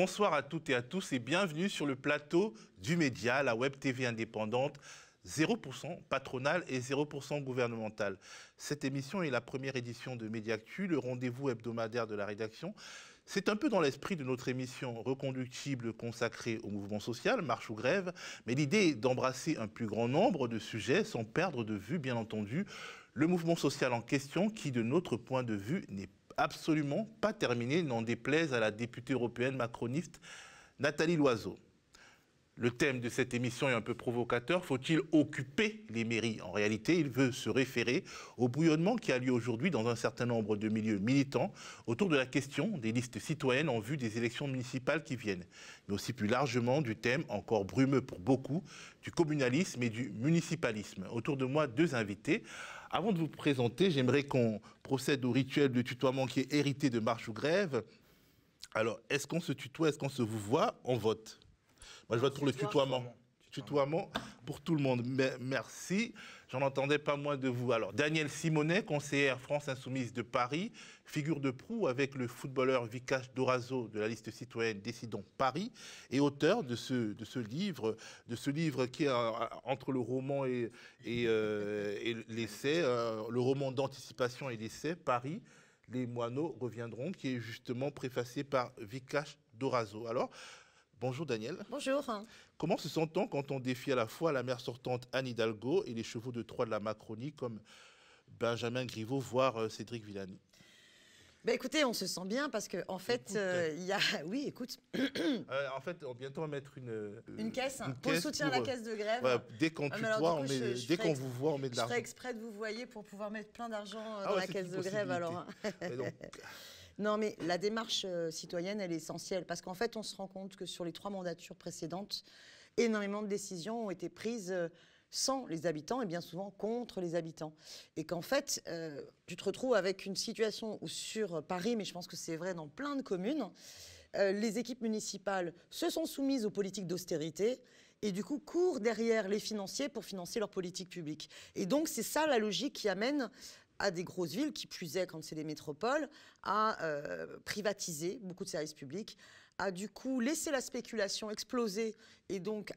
Bonsoir à toutes et à tous et bienvenue sur le plateau du Média, la web TV indépendante, 0% patronale et 0% gouvernementale. Cette émission est la première édition de Mediactu, le rendez-vous hebdomadaire de la rédaction. C'est un peu dans l'esprit de notre émission reconductible consacrée au mouvement social, marche ou grève, mais l'idée est d'embrasser un plus grand nombre de sujets sans perdre de vue, bien entendu, le mouvement social en question qui, de notre point de vue, n'est absolument pas terminé, n'en déplaise à la députée européenne macroniste Nathalie Loiseau. Le thème de cette émission est un peu provocateur. Faut-il occuper les mairies? En réalité, il veut se référer au bouillonnement qui a lieu aujourd'hui dans un certain nombre de milieux militants autour de la question des listes citoyennes en vue des élections municipales qui viennent. Mais aussi plus largement du thème, encore brumeux pour beaucoup, du communalisme et du municipalisme. Autour de moi, deux invités. Avant de vous présenter, j'aimerais qu'on procède au rituel de tutoiement qui est hérité de marche ou grève. Alors, est-ce qu'on se tutoie, est-ce qu'on se vous voit? On vote. Moi, je vote pour le tutoiement. Tutoiement pour tout le monde. Merci. J'en entendais pas moins de vous. Alors, Danielle Simonet, conseillère France Insoumise de Paris, figure de proue avec le footballeur Vikash Dorazo de la liste citoyenne Décidons Paris, et auteur de ce livre qui est entre le roman et l'essai, le roman d'anticipation et l'essai, Paris, les moineaux reviendront, qui est justement préfacé par Vikash Dorazo. Alors, bonjour Daniel. Bonjour. Comment se sent-on quand on défie à la fois la maire sortante Anne Hidalgo et les chevaux de Troie de la Macronie comme Benjamin Griveaux, voire Cédric Villani? Ben écoutez, on se sent bien parce qu'en fait, il y a... Oui, écoute. En fait, bientôt on va mettre une caisse pour le soutien à la caisse de grève. Voilà, dès qu'on tutoie, dès qu'on vous voit, on met de l'argent. Je ferai exprès de vous voyer pour pouvoir mettre plein d'argent dans la caisse de grève. Alors. Non, mais la démarche citoyenne, elle est essentielle parce qu'en fait, on se rend compte que sur les 3 mandatures précédentes, énormément de décisions ont été prises sans les habitants et bien souvent contre les habitants. Et qu'en fait, tu te retrouves avec une situation où sur Paris, mais je pense que c'est vrai dans plein de communes, les équipes municipales se sont soumises aux politiques d'austérité et du coup courent derrière les financiers pour financer leurs politiques publiques. Et donc c'est ça la logique qui amène à des grosses villes, qui plus est quand c'est des métropoles, à privatiser beaucoup de services publics, à du coup laisser la spéculation exploser, et donc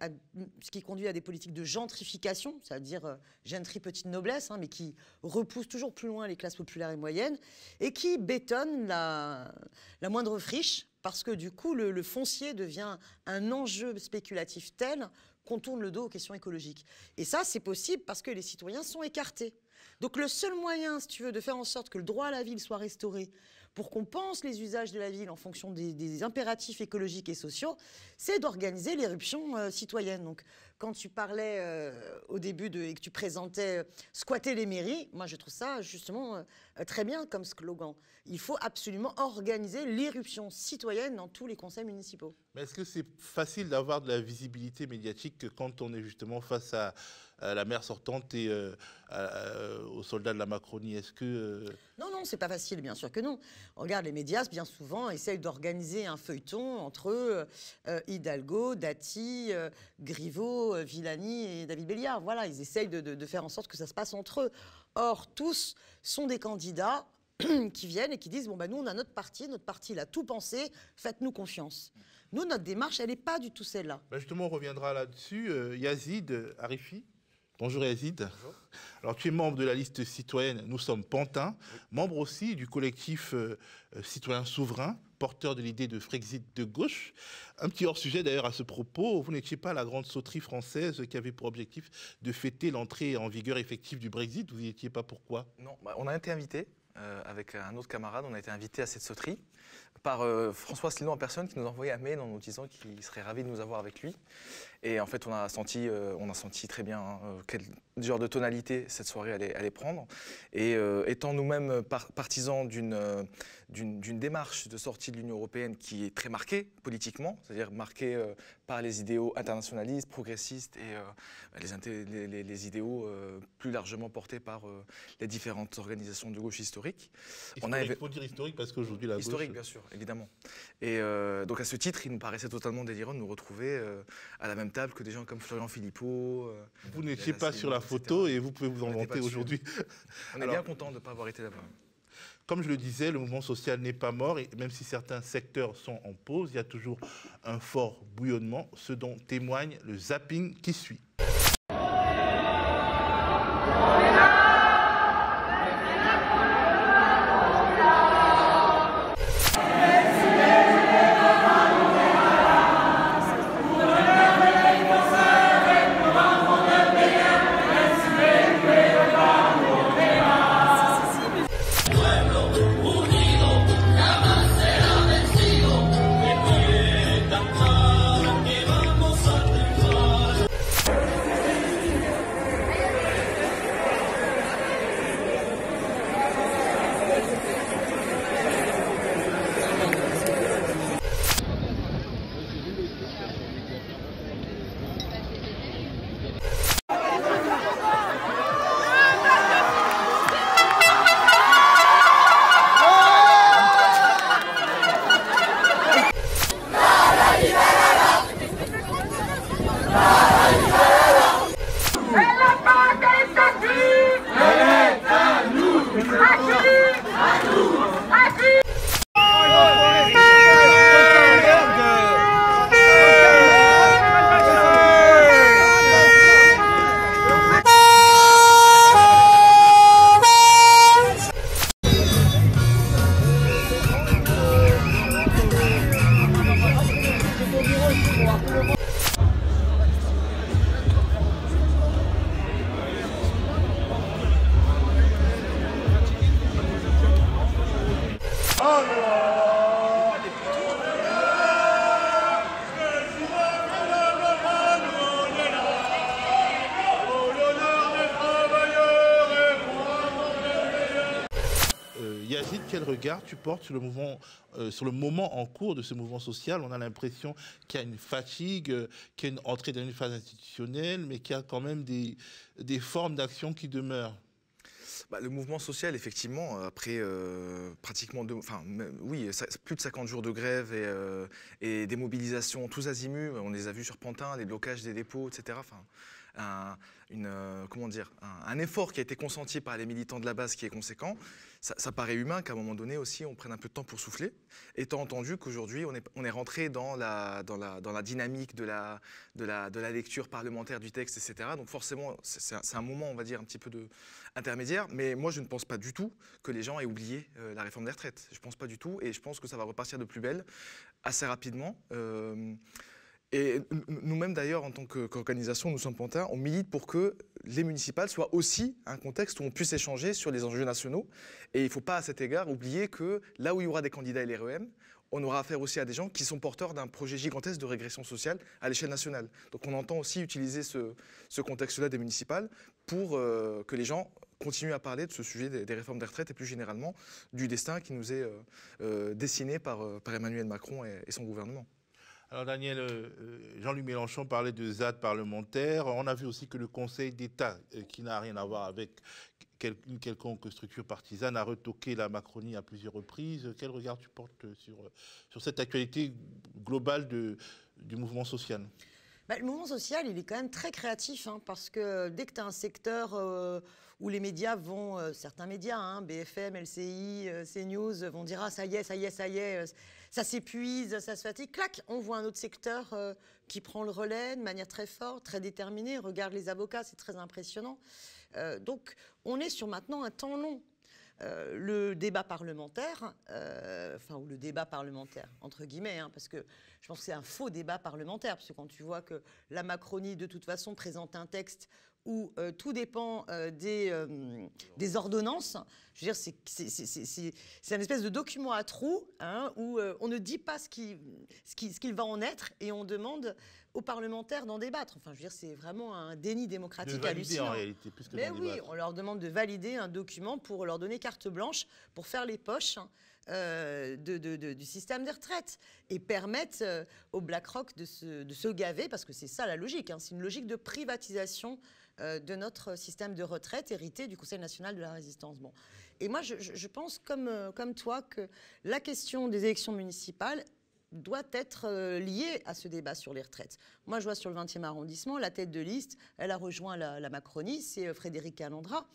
ce qui conduit à des politiques de gentrification, c'est-à-dire gentry petite noblesse, mais qui repousse toujours plus loin les classes populaires et moyennes, et qui bétonne la moindre friche, parce que du coup le foncier devient un enjeu spéculatif tel qu'on tourne le dos aux questions écologiques. Et ça, c'est possible parce que les citoyens sont écartés. Donc le seul moyen, si tu veux, de faire en sorte que le droit à la ville soit restauré pour qu'on pense les usages de la ville en fonction des impératifs écologiques et sociaux, c'est d'organiser l'éruption citoyenne. Donc quand tu parlais au début et que tu présentais squatter les mairies, moi je trouve ça justement très bien comme slogan. Il faut absolument organiser l'éruption citoyenne dans tous les conseils municipaux. Mais est-ce que c'est facile d'avoir de la visibilité médiatique quand on est justement face à la maire sortante et aux soldats de la Macronie? Est-ce que... Non, c'est pas facile, bien sûr que non. Regarde, les médias, bien souvent, essayent d'organiser un feuilleton entre Hidalgo, Dati, Griveaux, Villani et David Béliard. Voilà, ils essayent de faire en sorte que ça se passe entre eux. Or, tous sont des candidats qui viennent et qui disent, bon, nous, on a notre parti, il a tout pensé, faites-nous confiance. Nous, notre démarche, elle n'est pas du tout celle-là. Justement, on reviendra là-dessus. Yazid Arifi. Bonjour Yazid. Bonjour. Alors tu es membre de la liste citoyenne Nous sommes Pantins, oui. Membre aussi du collectif Citoyens Souverains, porteur de l'idée de Frexit de gauche. Un petit hors-sujet d'ailleurs à ce propos, vous n'étiez pas la grande sauterie française qui avait pour objectif de fêter l'entrée en vigueur effective du Brexit, vous n'y étiez pas, pourquoi? Non, on a été invité. Avec un autre camarade, on a été invité à cette sauterie par François Asselineau en personne qui nous a envoyé un mail en nous disant qu'il serait ravi de nous avoir avec lui. Et en fait, on a senti très bien quel genre de tonalité cette soirée allait prendre. Et étant nous-mêmes partisans d'une démarche de sortie de l'Union européenne qui est très marquée politiquement, c'est-à-dire marquée par les idéaux internationalistes, progressistes et les idéaux plus largement portés par les différentes organisations de gauche historiques. Il faut dire historique parce qu'aujourd'hui la gauche... Historique, bien sûr, évidemment. Et donc à ce titre, il nous paraissait totalement délirant de nous retrouver à la même table que des gens comme Florian Philippot. Vous n'étiez pas sur la photo et vous pouvez vous en vanter aujourd'hui. On est bien content de ne pas avoir été là-bas. Comme je le disais, le mouvement social n'est pas mort et même si certains secteurs sont en pause, il y a toujours un fort bouillonnement, ce dont témoigne le zapping qui suit. Yazid, quel regard tu portes sur le mouvement, sur le moment en cours de ce mouvement social? On a l'impression qu'il y a une fatigue, qu'il y a une entrée dans une phase institutionnelle, mais qu'il y a quand même des formes d'action qui demeurent. Le mouvement social, effectivement, après pratiquement plus de 50 jours de grève et des mobilisations tous azimuts, on les a vus sur Pantin, les blocages des dépôts, etc. Un effort qui a été consenti par les militants de la base qui est conséquent. Ça paraît humain qu'à un moment donné aussi on prenne un peu de temps pour souffler, étant entendu qu'aujourd'hui on est rentré dans la dynamique de la lecture parlementaire du texte, etc. Donc forcément c'est un moment, on va dire, un petit peu intermédiaire, mais moi je ne pense pas du tout que les gens aient oublié la réforme des retraites. Je ne pense pas du tout, et je pense que ça va repartir de plus belle assez rapidement. Et nous-mêmes, d'ailleurs, en tant qu'organisation, nous sommes Pantin, on milite pour que les municipales soient aussi un contexte où on puisse échanger sur les enjeux nationaux. Et il ne faut pas, à cet égard, oublier que là où il y aura des candidats LREM, on aura affaire aussi à des gens qui sont porteurs d'un projet gigantesque de régression sociale à l'échelle nationale. Donc on entend aussi utiliser ce contexte-là des municipales pour que les gens continuent à parler de ce sujet des réformes des retraites et plus généralement du destin qui nous est dessiné par Emmanuel Macron et son gouvernement. Alors Daniel, Jean-Luc Mélenchon parlait de ZAD parlementaire. On a vu aussi que le Conseil d'État, qui n'a rien à voir avec une quelconque structure partisane, a retoqué la Macronie à plusieurs reprises. Quel regard tu portes sur cette actualité globale du mouvement social? Le mouvement social, il est quand même très créatif, parce que dès que tu as un secteur où les médias vont, certains médias, BFM, LCI, CNews, vont dire « Ah, ça y est, ça s'épuise, ça se fatigue », clac, on voit un autre secteur qui prend le relais de manière très forte, très déterminée. Regarde les avocats, c'est très impressionnant. Donc, on est sur maintenant un temps long. Le débat parlementaire, ou le débat parlementaire, entre guillemets, parce que je pense que c'est un faux débat parlementaire, parce que quand tu vois que la Macronie, de toute façon, présente un texte où tout dépend des ordonnances, je veux dire, c'est une espèce de document à trous, où on ne dit pas ce qu'il va en être, et on demande aux parlementaires d'en débattre. Enfin, je veux dire, c'est vraiment un déni démocratique hallucinant. En réalité, plus que mais oui, on leur demande de valider un document pour leur donner carte blanche pour faire les poches du système des retraites et permettre aux BlackRock de se gaver, parce que c'est ça la logique. C'est une logique de privatisation de notre système de retraite hérité du Conseil national de la résistance. Bon. Et moi, je pense comme toi que la question des élections municipales doit être liée à ce débat sur les retraites. Moi, je vois sur le 20e arrondissement, la tête de liste, elle a rejoint la Macronie, c'est Frédéric Calandra.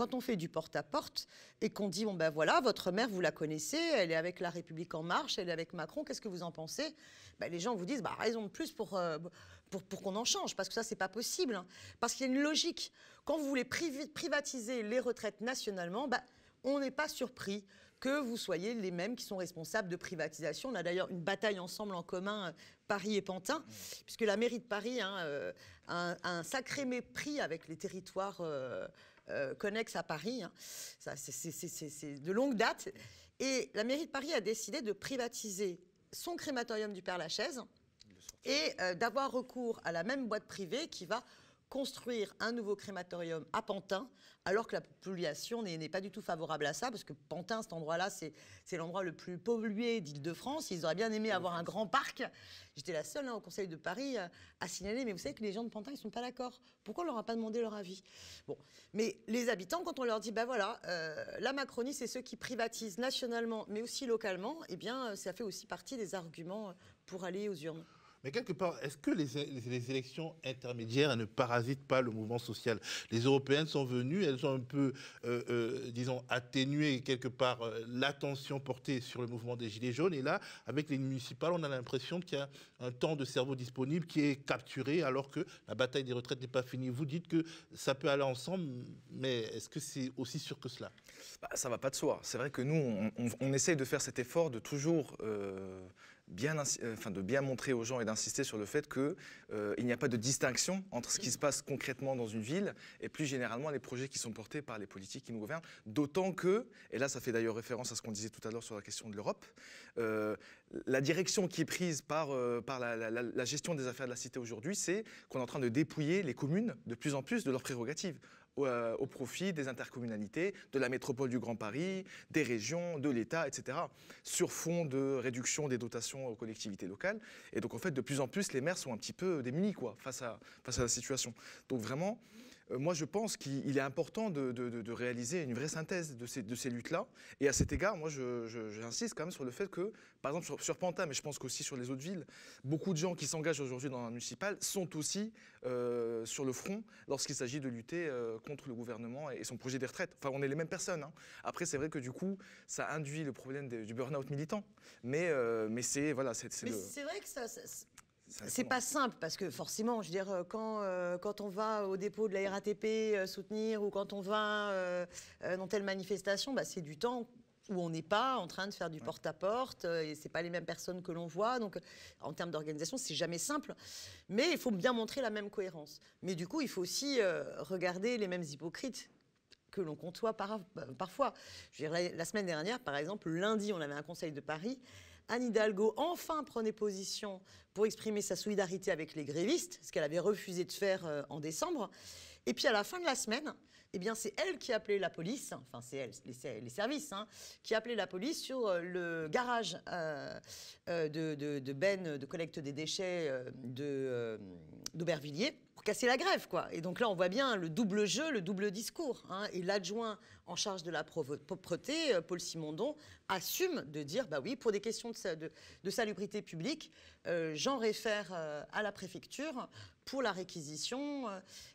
quand on fait du porte-à-porte et qu'on dit, bon ben voilà, votre maire, vous la connaissez, elle est avec La République En Marche, elle est avec Macron, qu'est-ce que vous en pensez? Ben, les gens vous disent, bah, raison de plus pour qu'on en change, parce que ça, c'est pas possible. Hein. Parce qu'il y a une logique. Quand vous voulez privatiser les retraites nationalement, ben, on n'est pas surpris que vous soyez les mêmes qui sont responsables de privatisation. On a d'ailleurs une bataille ensemble en commun, Paris et Pantin, puisque la mairie de Paris a un sacré mépris avec les territoires connexes à Paris. Hein. C'est de longue date. Et la mairie de Paris a décidé de privatiser son crématorium du Père-Lachaise et d'avoir recours à la même boîte privée qui va construire un nouveau crématorium à Pantin, alors que la population n'est pas du tout favorable à ça, parce que Pantin, cet endroit-là, c'est l'endroit le plus pollué d'Île-de-France. Ils auraient bien aimé avoir un grand parc. J'étais la seule au Conseil de Paris à signaler, mais vous savez que les gens de Pantin, ils ne sont pas d'accord. Pourquoi on ne leur a pas demandé leur avis? Bon, mais les habitants, quand on leur dit, ben voilà, la Macronie, c'est ceux qui privatisent nationalement, mais aussi localement, eh bien, ça fait aussi partie des arguments pour aller aux urnes. Mais quelque part, est-ce que les élections intermédiaires ne parasitent pas le mouvement social? Les Européennes sont venues, elles ont un peu, disons, atténué quelque part l'attention portée sur le mouvement des Gilets jaunes. Et là, avec les municipales, on a l'impression qu'il y a un temps de cerveau disponible qui est capturé alors que la bataille des retraites n'est pas finie. Vous dites que ça peut aller ensemble, mais est-ce que c'est aussi sûr que cela? Ça ne va pas de soi. C'est vrai que nous, on essaye de faire cet effort de toujours... de bien montrer aux gens et d'insister sur le fait qu'il n'y a pas de distinction entre ce qui se passe concrètement dans une ville et plus généralement les projets qui sont portés par les politiques qui nous gouvernent. D'autant que, et là ça fait d'ailleurs référence à ce qu'on disait tout à l'heure sur la question de l'Europe, la direction qui est prise par la gestion des affaires de la cité aujourd'hui, c'est qu'on est en train de dépouiller les communes de plus en plus de leurs prérogatives. Au profit des intercommunalités, de la métropole du Grand Paris, des régions, de l'État, etc., sur fond de réduction des dotations aux collectivités locales. Et donc, en fait, de plus en plus, les maires sont un petit peu démunis face à la situation. Donc, vraiment, moi, je pense qu'il est important de réaliser une vraie synthèse de ces luttes-là. Et à cet égard, moi, j'insiste quand même sur le fait que, par exemple, sur Pantin, mais je pense qu'aussi sur les autres villes, beaucoup de gens qui s'engagent aujourd'hui dans la municipale sont aussi sur le front lorsqu'il s'agit de lutter contre le gouvernement et son projet des retraites. Enfin, on est les mêmes personnes. Hein. Après, c'est vrai que du coup, ça induit le problème du burn-out militant. Mais c'est voilà, c'est vrai que c'est pas simple parce que forcément, je veux dire, quand on va au dépôt de la RATP soutenir ou quand on va dans telle manifestation, bah, c'est du temps où on n'est pas en train de faire du porte-à-porte et c'est pas les mêmes personnes que l'on voit. Donc, en termes d'organisation, c'est jamais simple. Mais il faut bien montrer la même cohérence. Mais du coup, il faut aussi regarder les mêmes hypocrites que l'on côtoie parfois. Je veux dire, la semaine dernière, par exemple, lundi, on avait un conseil de Paris. Anne Hidalgo enfin prenait position pour exprimer sa solidarité avec les grévistes, ce qu'elle avait refusé de faire en décembre. Et puis à la fin de la semaine, eh bien, c'est elle qui appelait la police, enfin c'est elle, les services, hein, qui appelaient la police sur le garage de bennes de collecte des déchets d'Aubervilliers pour casser la grève, quoi. Et donc là, on voit bien le double jeu, le double discours. Hein, et l'adjoint en charge de la propreté, Paul Simondon, assume de dire, bah oui, pour des questions de salubrité publique, j'en réfère à la préfecture pour la réquisition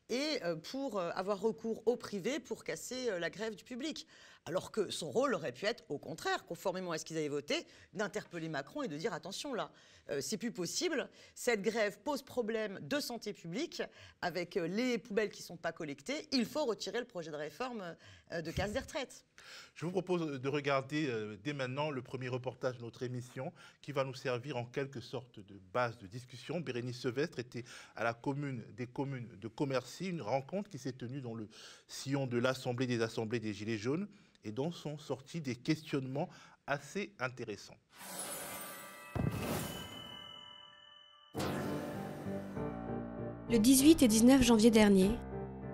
et pour avoir recours au privé pour casser la grève du public. Alors que son rôle aurait pu être, au contraire, conformément à ce qu'ils avaient voté, d'interpeller Macron et de dire, attention là, c'est plus possible, cette grève pose problème de santé publique avec les poubelles qui ne sont pas collectées, il faut retirer le projet de réforme de casse des retraites. Je vous propose de regarder dès maintenant le premier reportage de notre émission qui va nous servir en quelque sorte de base de discussion. Bérénice Sevestre était à la commune des communes de Commercy, une rencontre qui s'est tenue dans le sillon de l'Assemblée des assemblées des Gilets jaunes et dont sont sortis des questionnements assez intéressants. Le 18 et 19 janvier dernier,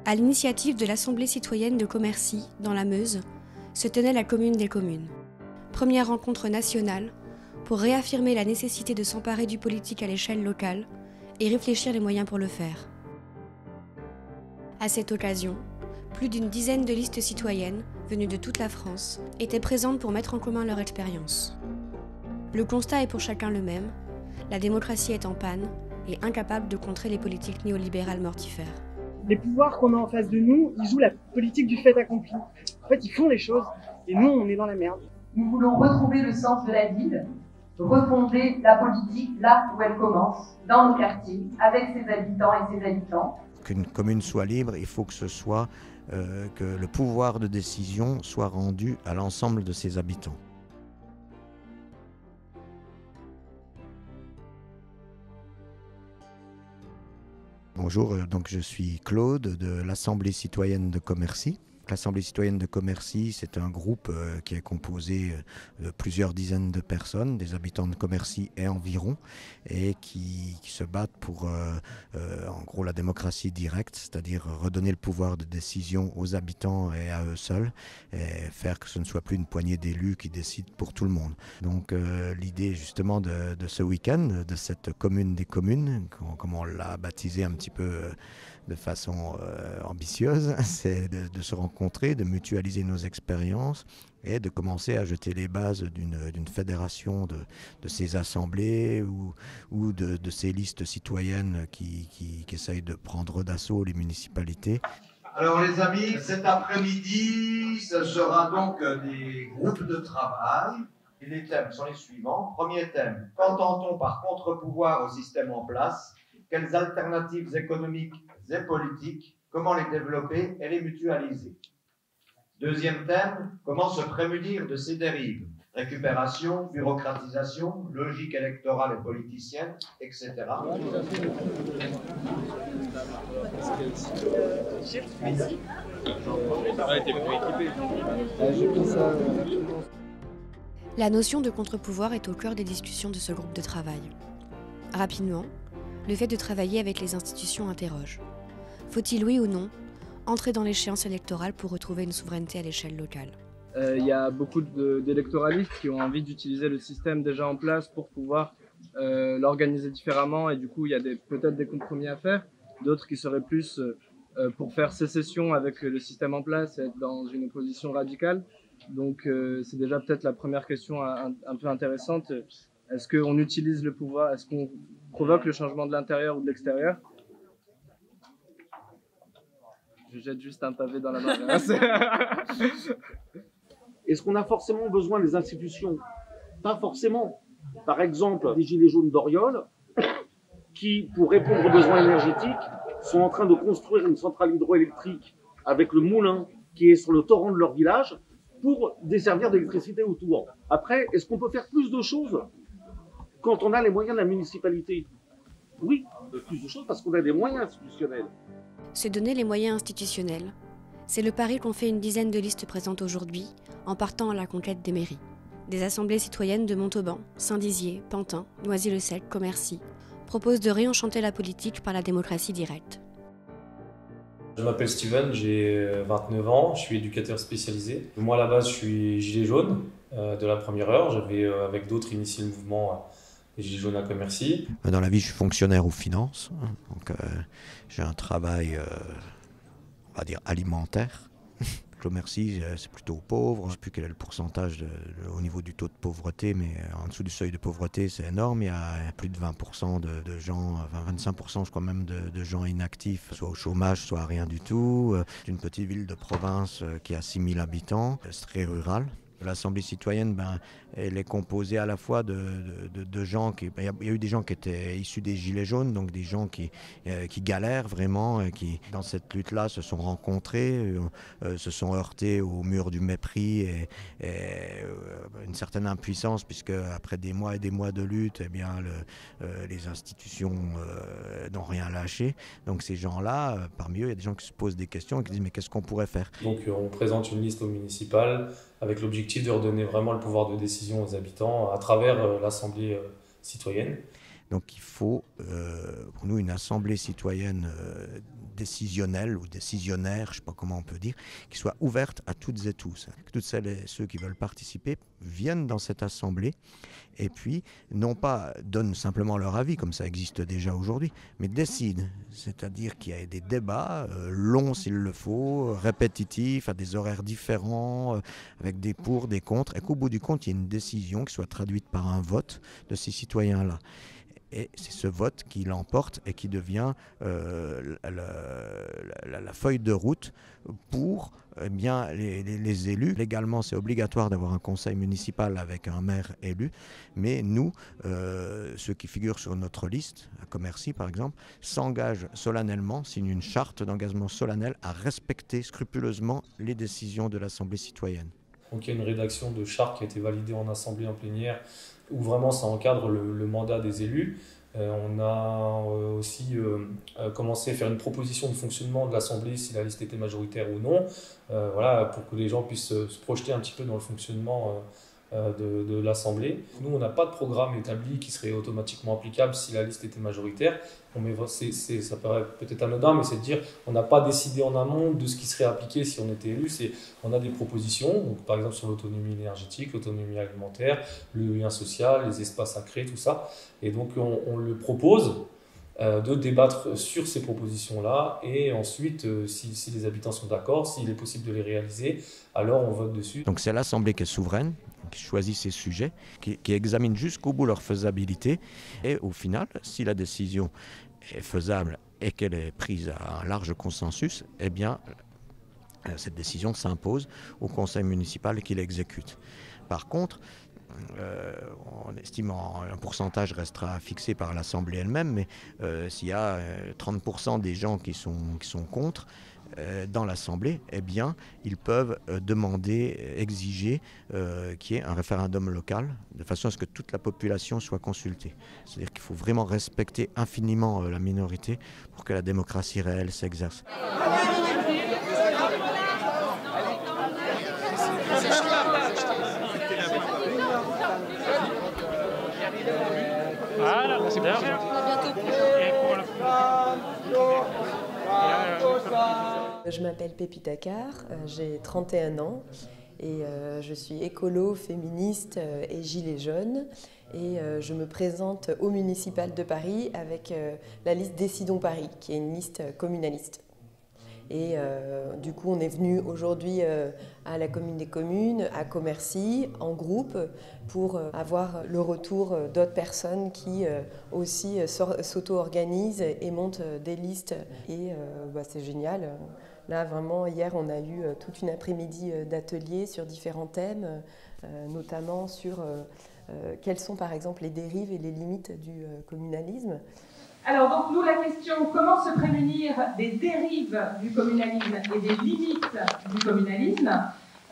à l'initiative de l'Assemblée citoyenne de Commercy, dans la Meuse, se tenait la commune des communes. Première rencontre nationale pour réaffirmer la nécessité de s'emparer du politique à l'échelle locale et réfléchir les moyens pour le faire. À cette occasion, plus d'une dizaine de listes citoyennes venues de toute la France étaient présentes pour mettre en commun leur expérience. Le constat est pour chacun le même, la démocratie est en panne et incapable de contrer les politiques néolibérales mortifères. les pouvoirs qu'on a en face de nous, ils jouent la politique du fait accompli. En fait, ils font les choses et nous, on est dans la merde. Nous voulons retrouver le sens de la ville, refonder la politique là où elle commence, dans nos quartiers, avec ses habitants et ses habitants. Qu'une commune soit libre, il faut que ce soit que le pouvoir de décision soit rendu à l'ensemble de ses habitants. Bonjour, donc je suis Claude de l'Assemblée citoyenne de Commercy. L'Assemblée citoyenne de Commercy, c'est un groupe qui est composé de plusieurs dizaines de personnes, des habitants de Commercy et environ, et qui se battent pour, en gros, la démocratie directe, c'est-à-dire redonner le pouvoir de décision aux habitants et à eux seuls, et faire que ce ne soit plus une poignée d'élus qui décident pour tout le monde. Donc l'idée justement de ce week-end, de cette commune des communes, comme on l'a baptisé un petit peu de façon ambitieuse, c'est de se rencontrer, de mutualiser nos expériences et de commencer à jeter les bases d'une fédération de ces assemblées ou de ces listes citoyennes qui essayent de prendre d'assaut les municipalités. Alors les amis, cet après-midi, ce sera donc des groupes de travail. Et les thèmes sont les suivants. Premier thème, qu'entend-on par contre-pouvoir au système en place? Quelles alternatives économiques et politiques? Comment les développer et les mutualiser? Deuxième thème, comment se prémunir de ces dérives? Récupération, bureaucratisation, logique électorale et politicienne, etc. La notion de contre-pouvoir est au cœur des discussions de ce groupe de travail. Rapidement, le fait de travailler avec les institutions interroge. Faut-il, oui ou non, entrer dans l'échéance électorale pour retrouver une souveraineté à l'échelle locale? Il y a beaucoup d'électoralistes qui ont envie d'utiliser le système déjà en place pour pouvoir l'organiser différemment, et du coup il y a peut-être des compromis à faire, d'autres qui seraient plus pour faire sécession avec le système en place et être dans une opposition radicale. Donc c'est déjà peut-être la première question un peu intéressante. Est-ce qu'on utilise le pouvoir? Est-ce qu'on provoque le changement de l'intérieur ou de l'extérieur? Je jette juste un pavé dans la main. Est-ce qu'on a forcément besoin des institutions? Pas forcément. Par exemple, les Gilets jaunes d'Oriol, qui, pour répondre aux besoins énergétiques, sont en train de construire une centrale hydroélectrique avec le moulin qui est sur le torrent de leur village pour desservir d'électricité autour. Après, est-ce qu'on peut faire plus de choses quand on a les moyens de la municipalité? Oui, plus de choses parce qu'on a des moyens institutionnels. Se donner les moyens institutionnels, c'est le pari qu'ont fait une dizaine de listes présentes aujourd'hui en partant à la conquête des mairies. Des assemblées citoyennes de Montauban, Saint-Dizier, Pantin, Noisy-le-Sec, Commercy proposent de réenchanter la politique par la démocratie directe. Je m'appelle Steven, j'ai 29 ans, je suis éducateur spécialisé. Moi à la base je suis gilet jaune de la première heure, j'avais avec d'autres initié le mouvement des gilets jaunes à Commercy. Dans la vie je suis fonctionnaire aux finances, donc j'ai un travail on va dire alimentaire. Commercy, c'est plutôt pauvre. Je ne sais plus quel est le pourcentage au niveau du taux de pauvreté, mais en dessous du seuil de pauvreté, c'est énorme. Il y a plus de 20% de gens, enfin 25% je crois même de gens inactifs, soit au chômage, soit à rien du tout. C'est une petite ville de province qui a 6000 habitants, c'est très rural. L'Assemblée citoyenne, elle est composée à la fois de gens qui... Il y a eu des gens qui étaient issus des Gilets jaunes, donc des gens qui galèrent vraiment, qui dans cette lutte-là se sont rencontrés, se sont heurtés au mur du mépris et une certaine impuissance, puisque après des mois et des mois de lutte, eh bien, les institutions n'ont rien lâché. Donc ces gens-là, parmi eux, il y a des gens qui se posent des questions et qui disent mais qu'est-ce qu'on pourrait faire? Donc on présente une liste au municipal avec l'objectif de redonner vraiment le pouvoir de décision aux habitants à travers l'Assemblée citoyenne. Donc il faut, pour nous, une Assemblée citoyenne décisionnelle ou décisionnaire, je ne sais pas comment on peut dire, qui soit ouverte à toutes et tous. Que toutes celles et ceux qui veulent participer viennent dans cette Assemblée et puis, non pas donnent simplement leur avis, comme ça existe déjà aujourd'hui, mais décident. C'est-à-dire qu'il y a des débats longs s'il le faut, répétitifs, à des horaires différents, avec des pour, des contre, et qu'au bout du compte, il y ait une décision qui soit traduite par un vote de ces citoyens-là. Et c'est ce vote qui l'emporte et qui devient la feuille de route pour les élus. Légalement, c'est obligatoire d'avoir un conseil municipal avec un maire élu, mais nous, ceux qui figurent sur notre liste, à Commercy par exemple, s'engagent solennellement, signent une charte d'engagement solennel à respecter scrupuleusement les décisions de l'Assemblée citoyenne. Donc il y a une rédaction de charte qui a été validée en assemblée en plénière où vraiment ça encadre le mandat des élus. On a aussi commencé à faire une proposition de fonctionnement de l'Assemblée si la liste était majoritaire ou non, voilà, pour que les gens puissent se projeter un petit peu dans le fonctionnement de l'Assemblée. Nous, on n'a pas de programme établi qui serait automatiquement applicable si la liste était majoritaire. Ça paraît peut-être anodin, mais c'est de dire on n'a pas décidé en amont de ce qui serait appliqué si on était élu. On a des propositions, donc, par exemple sur l'autonomie énergétique, l'autonomie alimentaire, le lien social, les espaces sacrés, tout ça. Et donc on le propose de débattre sur ces propositions-là et ensuite, si les habitants sont d'accord, s'il est possible de les réaliser, alors on vote dessus. Donc c'est l'Assemblée qui est souveraine, qui choisit ces sujets, qui examine jusqu'au bout leur faisabilité et au final, si la décision est faisable et qu'elle est prise à un large consensus, eh bien cette décision s'impose au conseil municipal qui l'exécute. Par contre, on estime un pourcentage restera fixé par l'Assemblée elle-même, mais s'il y a 30% des gens qui sont contre dans l'Assemblée, eh bien, ils peuvent demander, exiger qu'il y ait un référendum local, de façon à ce que toute la population soit consultée. C'est-à-dire qu'il faut vraiment respecter infiniment la minorité pour que la démocratie réelle s'exerce. Voilà, c'est bien. Je m'appelle Pépita Carr, j'ai 31 ans et je suis écolo, féministe et gilet jaune. Et je me présente au municipal de Paris avec la liste Décidons Paris, qui est une liste communaliste. Et du coup, on est venu aujourd'hui à la commune des communes, à Commercy, en groupe, pour avoir le retour d'autres personnes qui aussi s'auto-organisent et montent des listes. Et c'est génial. Là, vraiment, hier, on a eu toute une après-midi d'ateliers sur différents thèmes, notamment sur quelles sont, par exemple, les dérives et les limites du communalisme. Alors donc nous la question, comment se prémunir des dérives du communalisme et des limites du communalisme,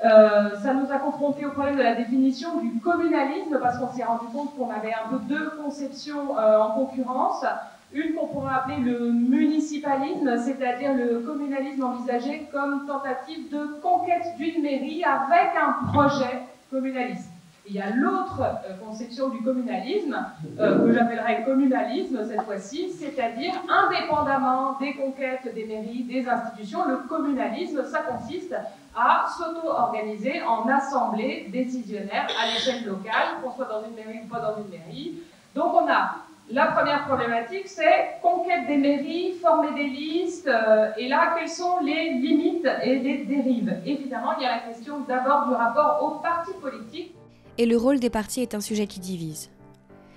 ça nous a confrontés au problème de la définition du communalisme parce qu'on s'est rendu compte qu'on avait un peu deux conceptions en concurrence. Une qu'on pourrait appeler le municipalisme, c'est-à-dire le communalisme envisagé comme tentative de conquête d'une mairie avec un projet communaliste. Il y a l'autre conception du communalisme, que j'appellerais communalisme cette fois-ci, c'est-à-dire indépendamment des conquêtes des mairies, des institutions, le communalisme, ça consiste à s'auto-organiser en assemblée décisionnaire à l'échelle locale, qu'on soit dans une mairie ou pas dans une mairie. Donc on a la première problématique, c'est conquête des mairies, former des listes, et là, quelles sont les limites et les dérives? Évidemment, il y a la question d'abord du rapport aux partis politiques. Et le rôle des partis est un sujet qui divise.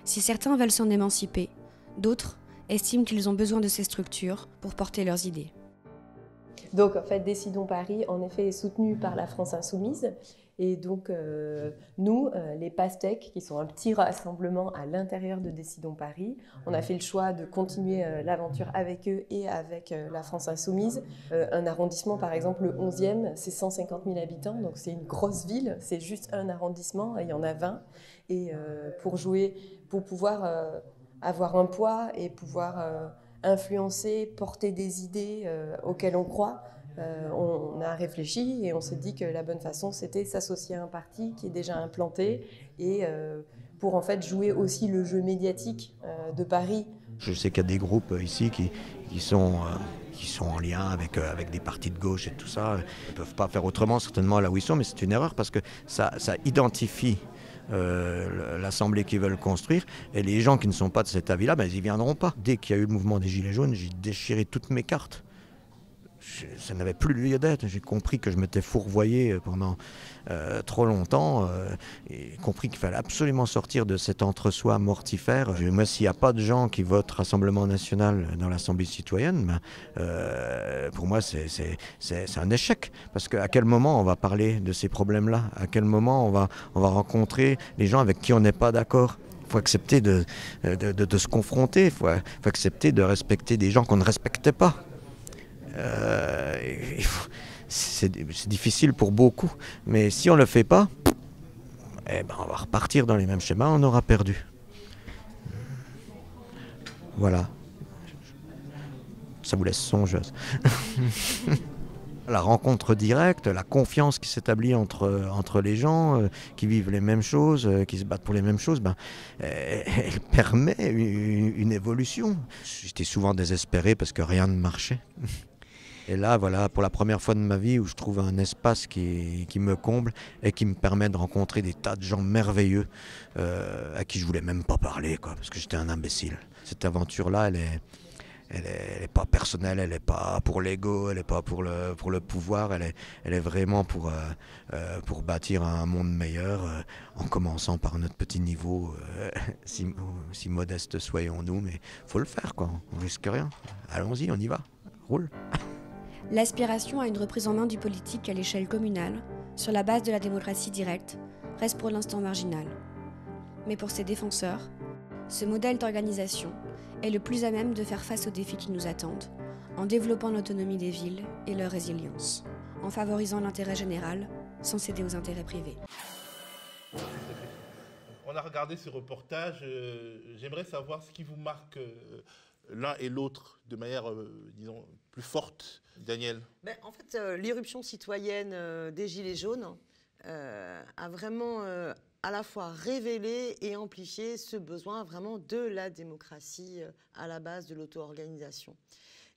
Si certains veulent s'en émanciper, d'autres estiment qu'ils ont besoin de ces structures pour porter leurs idées. Donc en fait, Décidons Paris, en effet, est soutenu par la France Insoumise. Et donc nous, les PASTEC, qui sont un petit rassemblement à l'intérieur de Décidons Paris, on a fait le choix de continuer l'aventure avec eux et avec la France Insoumise. Un arrondissement, par exemple, le 11e, c'est 150 000 habitants, donc c'est une grosse ville, c'est juste un arrondissement, il y en a 20. Et pour pouvoir avoir un poids et pouvoir influencer, porter des idées auxquelles on croit, on a réfléchi et on s'est dit que la bonne façon, c'était s'associer à un parti qui est déjà implanté et pour en fait jouer aussi le jeu médiatique de Paris. Je sais qu'il y a des groupes ici qui sont en lien avec des partis de gauche et tout ça. Ils ne peuvent pas faire autrement certainement là où ils sont, mais c'est une erreur parce que ça identifie l'Assemblée qu'ils veulent construire, et les gens qui ne sont pas de cet avis-là, ils n'y viendront pas. Dès qu'il y a eu le mouvement des Gilets jaunes, j'ai déchiré toutes mes cartes. ça n'avait plus lieu d'être. J'ai compris que je m'étais fourvoyé pendant trop longtemps, et compris qu'il fallait absolument sortir de cet entre-soi mortifère. Moi, s'il n'y a pas de gens qui votent Rassemblement national dans l'Assemblée citoyenne, pour moi, c'est un échec. Parce qu'à quel moment on va parler de ces problèmes-là? À quel moment on va rencontrer les gens avec qui on n'est pas d'accord? Il faut accepter de se confronter, il faut accepter de respecter des gens qu'on ne respectait pas. C'est difficile pour beaucoup, mais si on ne le fait pas, eh ben on va repartir dans les mêmes schémas, on aura perdu. Voilà. Ça vous laisse songeuse. La rencontre directe, la confiance qui s'établit entre les gens qui vivent les mêmes choses, qui se battent pour les mêmes choses, elle permet une évolution. J'étais souvent désespéré parce que rien ne marchait. Et là, voilà, pour la première fois de ma vie où je trouve un espace qui me comble et qui me permet de rencontrer des tas de gens merveilleux à qui je voulais même pas parler, quoi, parce que j'étais un imbécile. Cette aventure-là, elle est pas personnelle, elle est pas pour l'ego, elle est pas pour le pouvoir, elle est vraiment pour bâtir un monde meilleur, en commençant par notre petit niveau, si modeste soyons-nous, mais faut le faire, quoi. On risque rien. Allons-y, on y va. Roule. L'aspiration à une reprise en main du politique à l'échelle communale, sur la base de la démocratie directe, reste pour l'instant marginale. Mais pour ses défenseurs, ce modèle d'organisation est le plus à même de faire face aux défis qui nous attendent, en développant l'autonomie des villes et leur résilience, en favorisant l'intérêt général sans céder aux intérêts privés. On a regardé ce reportage. J'aimerais savoir ce qui vous marque l'un et l'autre de manière, disons, plus forte. Daniel? En fait, l'irruption citoyenne des Gilets jaunes a vraiment à la fois révélé et amplifié ce besoin vraiment de la démocratie à la base de l'auto-organisation.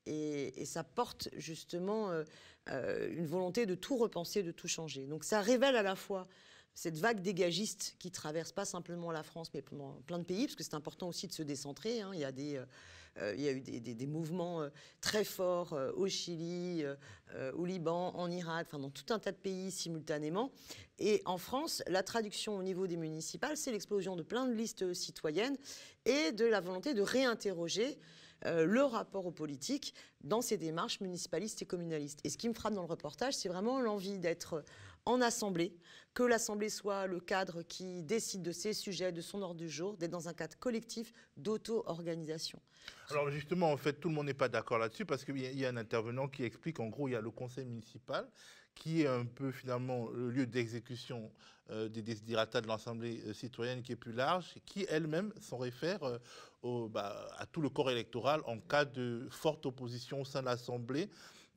Et ça porte justement une volonté de tout repenser, de tout changer. Donc ça révèle à la fois cette vague dégagiste qui traverse pas simplement la France, mais plein de pays, parce que c'est important aussi de se décentrer. Hein. Il y a eu des mouvements très forts au Chili, au Liban, en Irak, enfin dans tout un tas de pays simultanément. Et en France, la traduction au niveau des municipales, c'est l'explosion de plein de listes citoyennes et de la volonté de réinterroger le rapport aux politiques dans ces démarches municipalistes et communalistes. Et ce qui me frappe dans le reportage, c'est vraiment l'envie d'être en assemblée, que l'assemblée soit le cadre qui décide de ses sujets, de son ordre du jour, d'être dans un cadre collectif d'auto-organisation. Alors justement, en fait, tout le monde n'est pas d'accord là-dessus parce qu'il y a un intervenant qui explique, en gros, il y a le conseil municipal qui est un peu finalement le lieu d'exécution des desiderata de l'Assemblée citoyenne qui est plus large, qui elle-même s'en réfère à tout le corps électoral en cas de forte opposition au sein de l'Assemblée.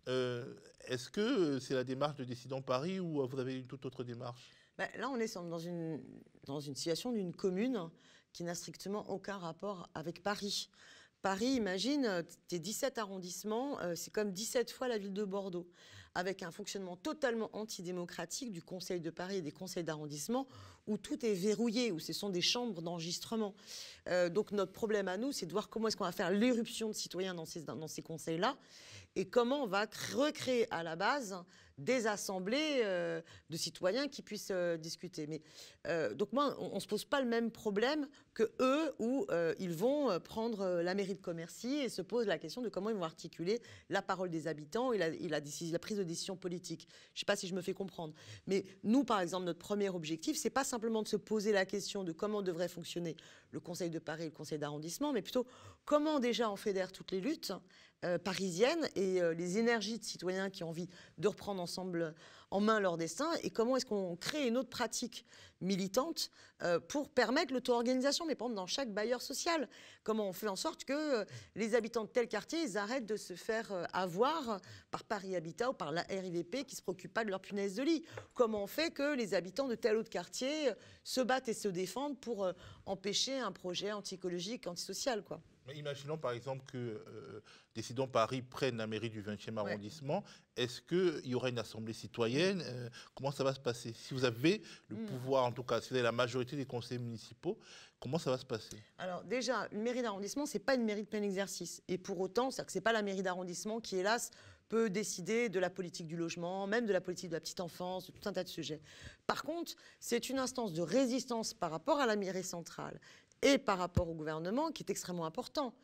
Est-ce que c'est la démarche de Décidons Paris ou vous avez une toute autre démarche? Là, on est dans une situation d'une commune qui n'a strictement aucun rapport avec Paris. Paris, imagine, tes 17 arrondissements, c'est comme 17 fois la ville de Bordeaux, avec un fonctionnement totalement antidémocratique du Conseil de Paris et des conseils d'arrondissement, où tout est verrouillé, où ce sont des chambres d'enregistrement. Donc notre problème à nous, c'est de voir comment est-ce qu'on va faire l'éruption de citoyens dans ces conseils-là, et comment on va recréer à la base des assemblées de citoyens qui puissent discuter. Mais, donc moi, on ne se pose pas le même problème que eux, où ils vont prendre la mairie de Commercy et se posent la question de comment ils vont articuler la parole des habitants et la prise de décision politique. Je ne sais pas si je me fais comprendre. Mais nous, par exemple, notre premier objectif, ce n'est pas simplement de se poser la question de comment devrait fonctionner le Conseil de Paris et le Conseil d'arrondissement, mais plutôt comment déjà on fédère toutes les luttes parisiennes et les énergies de citoyens qui ont envie de reprendre ensemble en main leur destin, et comment est-ce qu'on crée une autre pratique militante pour permettre l'auto-organisation, mais par exemple dans chaque bailleur social. Comment on fait en sorte que les habitants de tel quartier, ils arrêtent de se faire avoir par Paris Habitat ou par la RIVP qui ne se préoccupe pas de leur punaise de lit. Comment on fait que les habitants de tel autre quartier se battent et se défendent pour empêcher un projet anti-écologique, antisocial, quoi. Imaginons par exemple que Décidons Paris prenne la mairie du 20e arrondissement. Est-ce qu'il y aura une assemblée citoyenne? Comment ça va se passer? Si vous avez le pouvoir, en tout cas, si vous avez la majorité des conseillers municipaux, comment ça va se passer? Alors déjà, une mairie d'arrondissement, ce n'est pas une mairie de plein exercice. Et pour autant, c'est-à-dire que ce n'est pas la mairie d'arrondissement qui, hélas, peut décider de la politique du logement, même de la politique de la petite enfance, de tout un tas de sujets. Par contre, c'est une instance de résistance par rapport à la mairie centrale et par rapport au gouvernement qui est extrêmement important.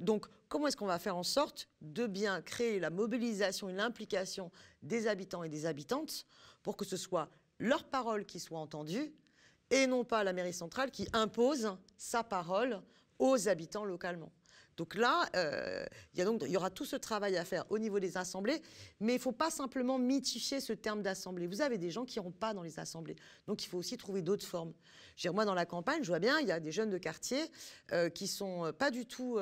Donc, comment est-ce qu'on va faire en sorte de bien créer la mobilisation et l'implication des habitants et des habitantes pour que ce soit leur parole qui soit entendue et non pas la mairie centrale qui impose sa parole aux habitants localement. Donc là, il y aura tout ce travail à faire au niveau des assemblées, mais il ne faut pas simplement mythifier ce terme d'assemblée. Vous avez des gens qui n'iront pas dans les assemblées, donc il faut aussi trouver d'autres formes. Moi, dans la campagne, je vois bien, il y a des jeunes de quartier qui ne sont pas du tout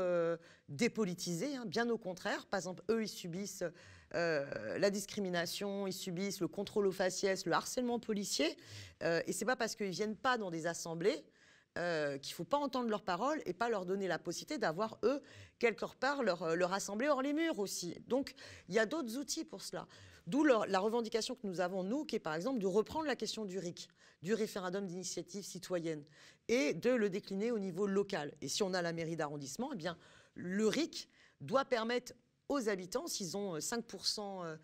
dépolitisés, hein, bien au contraire. Par exemple, eux, ils subissent la discrimination, ils subissent le contrôle aux faciès, le harcèlement policier, et ce n'est pas parce qu'ils ne viennent pas dans des assemblées qu'il ne faut pas entendre leurs paroles et pas leur donner la possibilité d'avoir, eux, quelque part, leur assemblée hors les murs aussi. Donc, il y a d'autres outils pour cela. D'où la revendication que nous avons, nous, qui est par exemple de reprendre la question du RIC, du référendum d'initiative citoyenne, et de le décliner au niveau local. Et si on a la mairie d'arrondissement, eh bien, le RIC doit permettre aux habitants, s'ils ont 5%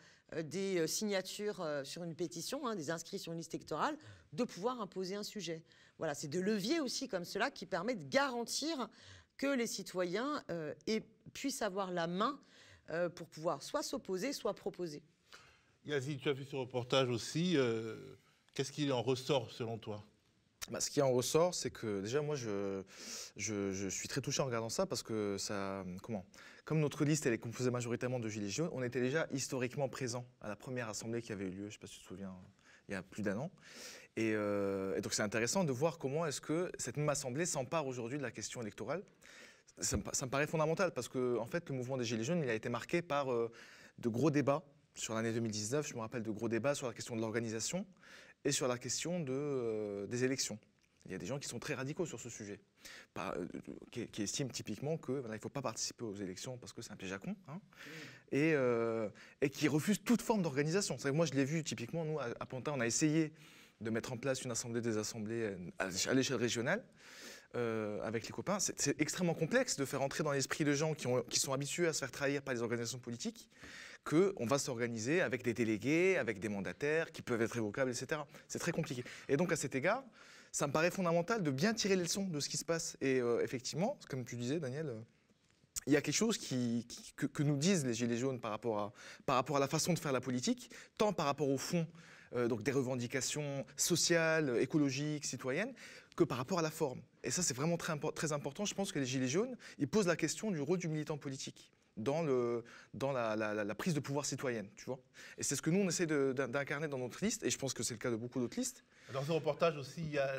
des signatures sur une pétition, hein, des inscrits sur une liste électorale, de pouvoir imposer un sujet. Voilà, c'est des leviers aussi comme cela qui permettent de garantir que les citoyens puissent avoir la main pour pouvoir soit s'opposer, soit proposer. Yazid, tu as vu ce reportage aussi. Qu'est-ce qui en ressort selon toi ? Ce qui en ressort, c'est que déjà, moi, je suis très touché en regardant ça parce que ça, comme notre liste elle est composée majoritairement de Gilets jaunes, on était déjà historiquement présents à la première assemblée qui avait eu lieu, je ne sais pas si tu te souviens, il y a plus d'un an. Et donc c'est intéressant de voir comment est-ce que cette même assemblée s'empare aujourd'hui de la question électorale. Ça me paraît fondamental parce que en fait, le mouvement des Gilets jaunes il a été marqué par de gros débats sur l'année 2019. Je me rappelle de gros débats sur la question de l'organisation et sur la question des élections. Il y a des gens qui sont très radicaux sur ce sujet, qui estiment typiquement qu'il ne faut pas participer aux élections parce que c'est un piège à con, hein, et qui refusent toute forme d'organisation. Moi, je l'ai vu typiquement, nous, à Pantin, on a essayé de mettre en place une assemblée des assemblées à l'échelle régionale avec les copains. C'est extrêmement complexe de faire entrer dans l'esprit de gens qui sont habitués à se faire trahir par les organisations politiques qu'on va s'organiser avec des délégués, avec des mandataires qui peuvent être révocables, etc. C'est très compliqué. Et donc, à cet égard, ça me paraît fondamental de bien tirer les leçons de ce qui se passe. Et effectivement, comme tu disais, Daniel, il y a quelque chose que nous disent les Gilets jaunes par rapport à la façon de faire la politique, tant par rapport au fond, donc des revendications sociales, écologiques, citoyennes, que par rapport à la forme. Et ça, c'est vraiment très important. Je pense que les Gilets jaunes, ils posent la question du rôle du militant politique dans la prise de pouvoir citoyenne, tu vois. Et c'est ce que nous, on essaie d'incarner dans notre liste, et je pense que c'est le cas de beaucoup d'autres listes. Dans ce reportage aussi, il y a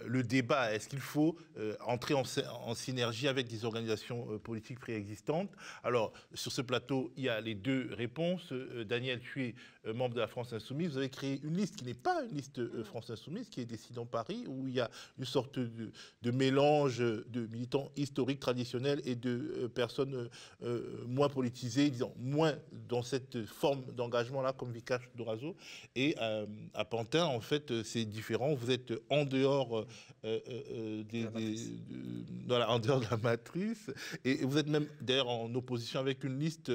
le débat. Est-ce qu'il faut entrer en synergie avec des organisations politiques préexistantes? Alors, sur ce plateau, il y a les deux réponses. Daniel, tu es membre de la France Insoumise. Vous avez créé une liste qui n'est pas une liste France Insoumise, qui est Décidons Paris, où il y a une sorte de mélange de militants historiques, traditionnels et de personnes moins politisées, disons, moins dans cette forme d'engagement-là, comme Vikash Dorazo. Et à Pantin, en fait, c'est différent. Vous êtes en dehors, en dehors de la matrice. Et vous êtes même, d'ailleurs, en opposition avec une liste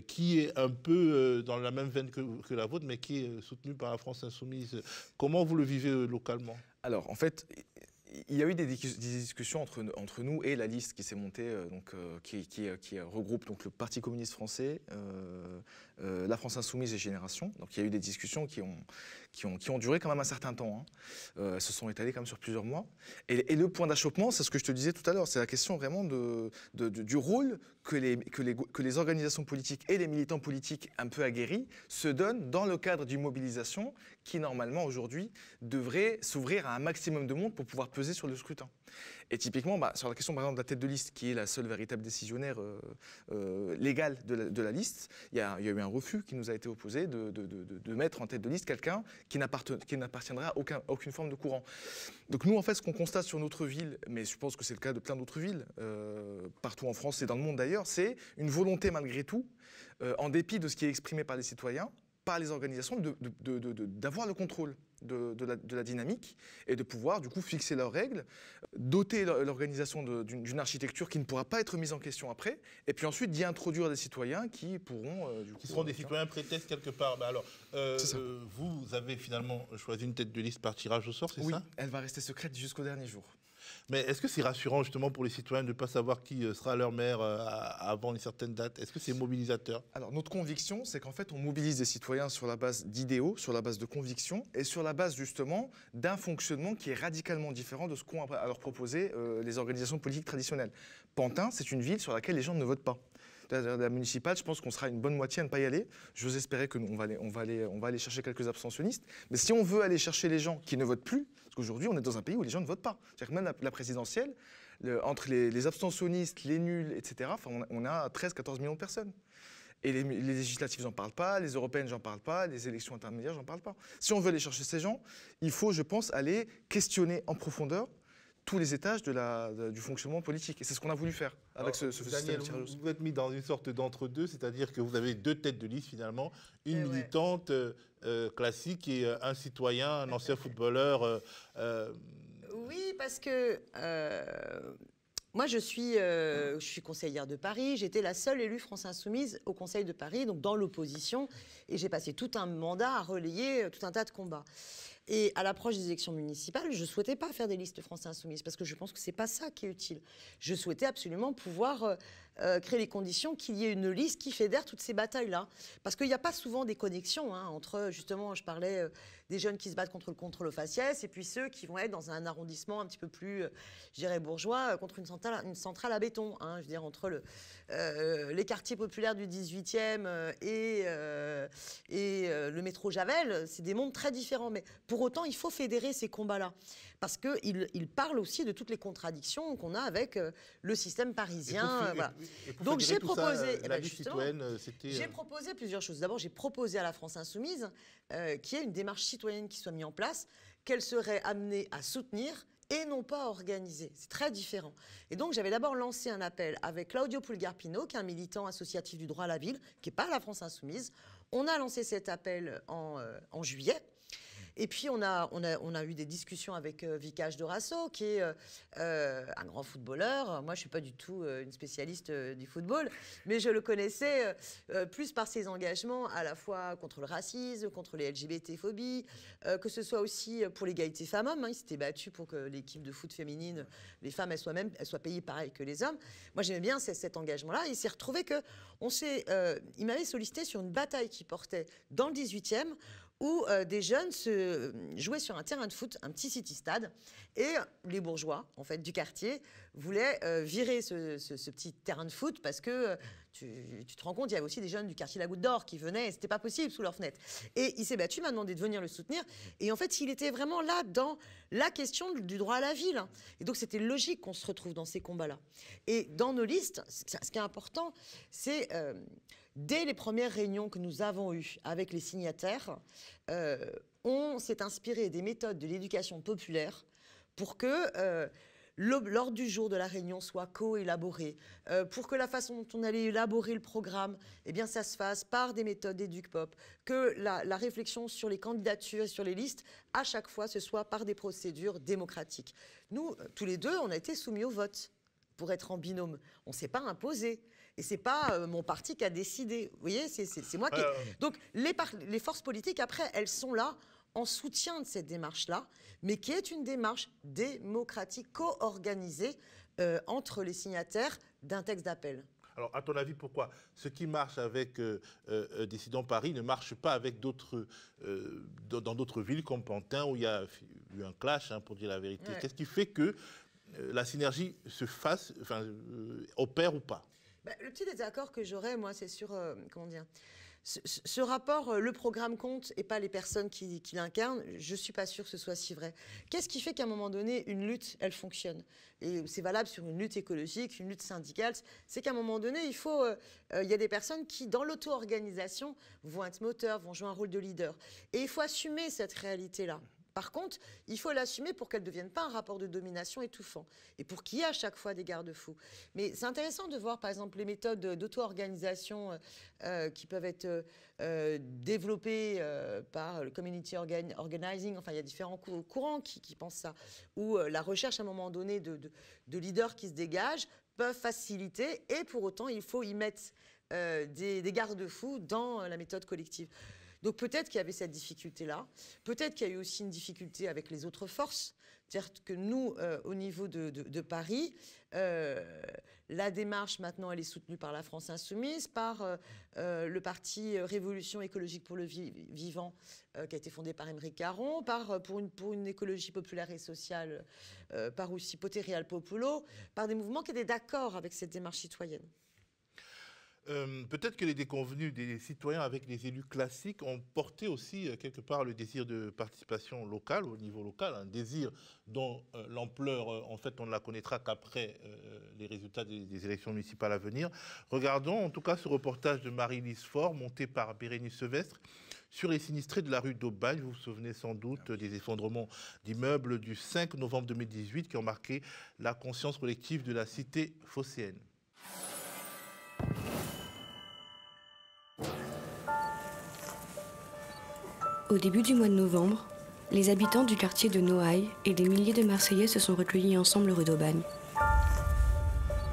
qui est un peu dans la même veine que la vôtre, mais qui est soutenue par la France Insoumise. Comment vous le vivez localement? Alors, en fait, il y a eu des discussions entre nous et la liste qui s'est montée, qui regroupe donc, le Parti communiste français, la France Insoumise et Génération. Donc il y a eu des discussions qui ont duré quand même un certain temps. Hein. Elles se sont étalées quand même sur plusieurs mois. Et le point d'achoppement, c'est ce que je te disais tout à l'heure, c'est la question vraiment du rôle que les organisations politiques et les militants politiques un peu aguerris se donnent dans le cadre d'une mobilisation qui, normalement, aujourd'hui, devrait s'ouvrir à un maximum de monde pour pouvoir peser sur le scrutin. Et typiquement, sur la question par exemple de la tête de liste, qui est la seule véritable décisionnaire légale de la liste, il y a eu un refus qui nous a été opposé de mettre en tête de liste quelqu'un qui n'appartiendrait à aucune forme de courant. Donc nous, en fait, ce qu'on constate sur notre ville, mais je pense que c'est le cas de plein d'autres villes, partout en France et dans le monde d'ailleurs, c'est une volonté malgré tout, en dépit de ce qui est exprimé par les citoyens, par les organisations d'avoir le contrôle de la dynamique et de pouvoir du coup fixer leurs règles, doter l'organisation d'une architecture qui ne pourra pas être mise en question après, et puis ensuite d'y introduire des citoyens qui pourront... qui seront des citoyens prétextes quelque part. Bah alors, vous avez finalement choisi une tête de liste par tirage au sort, c'est ça? Oui, elle va rester secrète jusqu'au dernier jour. Mais est-ce que c'est rassurant justement pour les citoyens de ne pas savoir qui sera leur maire avant une certaine date? Est-ce que c'est mobilisateur? Alors notre conviction, c'est qu'en fait on mobilise des citoyens sur la base d'idéaux, sur la base de convictions et sur la base justement d'un fonctionnement qui est radicalement différent de ce qu'ont à leur proposer les organisations politiques traditionnelles. Pantin, c'est une ville sur laquelle les gens ne votent pas. La municipale, je pense qu'on sera une bonne moitié à ne pas y aller. J'ose espérer que on va aller chercher quelques abstentionnistes. Mais si on veut aller chercher les gens qui ne votent plus, parce qu'aujourd'hui on est dans un pays où les gens ne votent pas. C'est-à-dire que même la présidentielle, entre les abstentionnistes, les nuls, etc., on a 13-14 millions de personnes. Et les législatives, j'en parle pas, les européennes, j'en parle pas, les élections intermédiaires, j'en parle pas. Si on veut aller chercher ces gens, il faut, je pense, aller questionner en profondeur tous les étages du fonctionnement politique. Et c'est ce qu'on a voulu faire avec ce système de tirage au sort. Vous êtes mis dans une sorte d'entre-deux, c'est-à-dire que vous avez deux têtes de liste finalement, une militante classique et un citoyen, un ancien footballeur. Oui, parce que moi je suis conseillère de Paris, j'étais la seule élue France Insoumise au Conseil de Paris, donc dans l'opposition, et j'ai passé tout un mandat à relayer tout un tas de combats. Et à l'approche des élections municipales, je ne souhaitais pas faire des listes France Insoumise parce que je pense que ce n'est pas ça qui est utile. Je souhaitais absolument pouvoir créer les conditions qu'il y ait une liste qui fédère toutes ces batailles-là. Parce qu'il n'y a pas souvent des connexions entre, justement, je parlais des jeunes qui se battent contre le contrôle au faciès et puis ceux qui vont être dans un arrondissement un petit peu plus, je dirais, bourgeois, contre une centrale à béton. Je veux dire, entre les quartiers populaires du 18e et le métro Javel, c'est des mondes très différents. Mais pour autant, il faut fédérer ces combats-là. Parce qu'ils parlent aussi de toutes les contradictions qu'on a avec le système parisien. Donc j'ai proposé, j'ai proposé plusieurs choses. D'abord, j'ai proposé à la France Insoumise qu'il y ait une démarche citoyenne qui soit mise en place, qu'elle serait amenée à soutenir et non pas à organiser. C'est très différent. Et donc j'avais d'abord lancé un appel avec Claudio Pulgarpino, qui est un militant associatif du droit à la ville, qui n'est pas à la France Insoumise. On a lancé cet appel en juillet. Et puis, on a eu des discussions avec Vicage Dorasso, qui est un grand footballeur. Moi, je ne suis pas du tout une spécialiste du football, mais je le connaissais plus par ses engagements à la fois contre le racisme, contre les LGBT-phobies, que ce soit aussi pour l'égalité femmes-hommes. Il s'était battu pour que l'équipe de foot féminine, les femmes, elles soient payées pareil que les hommes. Moi, j'aimais bien cet engagement-là. Il s'est retrouvé il m'avait sollicité sur une bataille qu'il portait dans le 18e, où des jeunes jouaient sur un terrain de foot, un petit city-stade, et les bourgeois, en fait, du quartier, voulaient virer ce petit terrain de foot parce que tu te rends compte, il y avait aussi des jeunes du quartier La Goutte d'Or qui venaient, et c'était pas possible sous leurs fenêtres. Et il s'est battu, m'a demandé de venir le soutenir, et en fait, il était vraiment là dans la question du droit à la ville. Et donc, c'était logique qu'on se retrouve dans ces combats-là. Et dans nos listes, ce qui est important, c'est... Dès les premières réunions que nous avons eues avec les signataires, on s'est inspiré des méthodes de l'éducation populaire pour que l'ordre du jour de la réunion soit co-élaboré, pour que la façon dont on allait élaborer le programme, eh bien, ça se fasse par des méthodes d'éduc-pop, que la réflexion sur les candidatures et sur les listes, à chaque fois, ce soit par des procédures démocratiques. Nous, tous les deux, on a été soumis au vote pour être en binôme. On ne s'est pas imposé. Et ce n'est pas mon parti qui a décidé. Vous voyez, c'est moi qui... Donc, les forces politiques, après, elles sont là en soutien de cette démarche-là, mais qui est une démarche démocratique, co-organisée entre les signataires d'un texte d'appel. Alors, à ton avis, pourquoi ce qui marche avec Décidons Paris ne marche pas avec d'autres, dans d'autres villes comme Pantin, où il y a eu un clash, pour dire la vérité? Qu'est-ce qui fait que la synergie se fasse, opère ou pas? Le petit désaccord que j'aurais, moi, c'est sur, comment dire, ce rapport, le programme compte et pas les personnes qui l'incarnent. Je ne suis pas sûre que ce soit si vrai. Qu'est-ce qui fait qu'à un moment donné, une lutte, elle fonctionne? Et c'est valable sur une lutte écologique, une lutte syndicale. C'est qu'à un moment donné, il y a des personnes qui, dans l'auto-organisation, vont être moteurs, vont jouer un rôle de leader. Et il faut assumer cette réalité-là. Par contre, il faut l'assumer pour qu'elle ne devienne pas un rapport de domination étouffant et pour qu'il y ait à chaque fois des garde-fous. Mais c'est intéressant de voir, par exemple, les méthodes d'auto-organisation qui peuvent être développées par le community organizing. Enfin, il y a différents courants qui pensent ça. Ou la recherche, à un moment donné, de leaders qui se dégagent peuvent faciliter. Et pour autant, il faut y mettre des garde-fous dans la méthode collective. Donc peut-être qu'il y avait cette difficulté-là. Peut-être qu'il y a eu aussi une difficulté avec les autres forces. C'est-à-dire que nous, au niveau de Paris, la démarche maintenant, elle est soutenue par la France Insoumise, par le parti Révolution écologique pour le vivant, qui a été fondé par Émeric Caron, pour une écologie populaire et sociale, par aussi Potere al Popolo, par des mouvements qui étaient d'accord avec cette démarche citoyenne. Peut-être que les déconvenus des citoyens avec les élus classiques ont porté aussi quelque part le désir de participation locale, au niveau local, un désir dont l'ampleur, en fait, on ne la connaîtra qu'après les résultats des élections municipales à venir. Regardons en tout cas ce reportage de Marie-Lise Faure, monté par Bérénice Sevestre, sur les sinistrés de la rue d'Aubagne. Vous vous souvenez sans doute des effondrements d'immeubles du 5 novembre 2018 qui ont marqué la conscience collective de la cité phocéenne. Au début du mois de novembre, les habitants du quartier de Noailles et des milliers de Marseillais se sont recueillis ensemble rue d'Aubagne.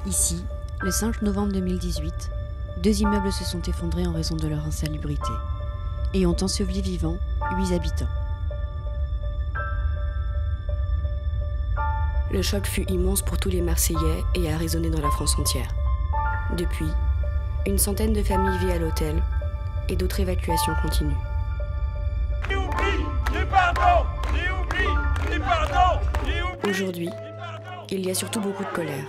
Ici, le 5 novembre 2018, 2 immeubles se sont effondrés en raison de leur insalubrité et ont enseveli vivants 8 habitants. Le choc fut immense pour tous les Marseillais et a résonné dans la France entière. Depuis, une centaine de familles vivent à l'hôtel et d'autres évacuations continuent. Aujourd'hui, il y a surtout beaucoup de colère,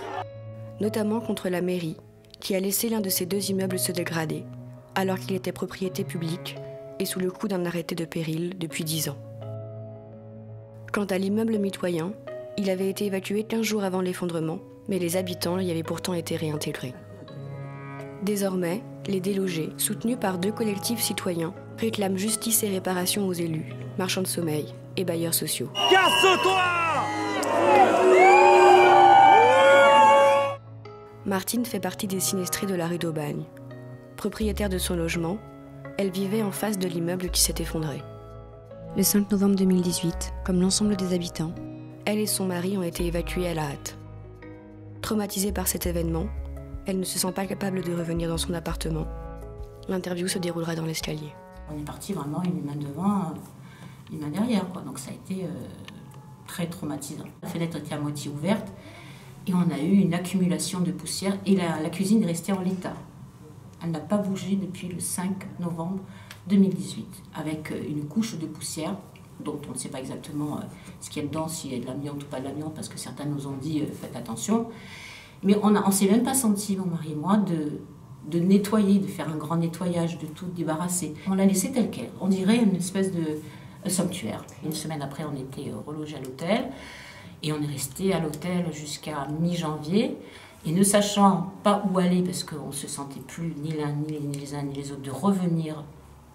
notamment contre la mairie qui a laissé l'un de ces 2 immeubles se dégrader alors qu'il était propriété publique et sous le coup d'un arrêté de péril depuis 10 ans. Quant à l'immeuble mitoyen, il avait été évacué 15 jours avant l'effondrement, mais les habitants y avaient pourtant été réintégrés. Désormais, les délogés, soutenus par 2 collectifs citoyens, réclament justice et réparation aux élus, marchands de sommeil et bailleurs sociaux. Casse-toi! Martine fait partie des sinistrés de la rue d'Aubagne. Propriétaire de son logement, elle vivait en face de l'immeuble qui s'est effondré. Le 5 novembre 2018, comme l'ensemble des habitants, elle et son mari ont été évacués à la hâte. Traumatisée par cet événement, elle ne se sent pas capable de revenir dans son appartement. L'interview se déroulera dans l'escalier. On est parti vraiment une main devant, une main derrière, quoi. Donc ça a été très traumatisant. La fenêtre était à moitié ouverte et on a eu une accumulation de poussière et la cuisine est restée en l'état. Elle n'a pas bougé depuis le 5 novembre 2018 avec une couche de poussière dont on ne sait pas exactement ce qu'il y a dedans, s'il y a de l'amiante ou pas de l'amiante, parce que certains nous ont dit faites attention. Mais on ne s'est même pas senti, mon mari et moi, de nettoyer, de faire un grand nettoyage, de tout débarrasser. On l'a laissé tel quel. On dirait une espèce de sanctuaire. Une semaine après, on était relogés à l'hôtel. Et on est resté à l'hôtel jusqu'à mi-janvier. Et ne sachant pas où aller, parce qu'on ne se sentait plus ni l'un, ni les uns, ni les autres, de revenir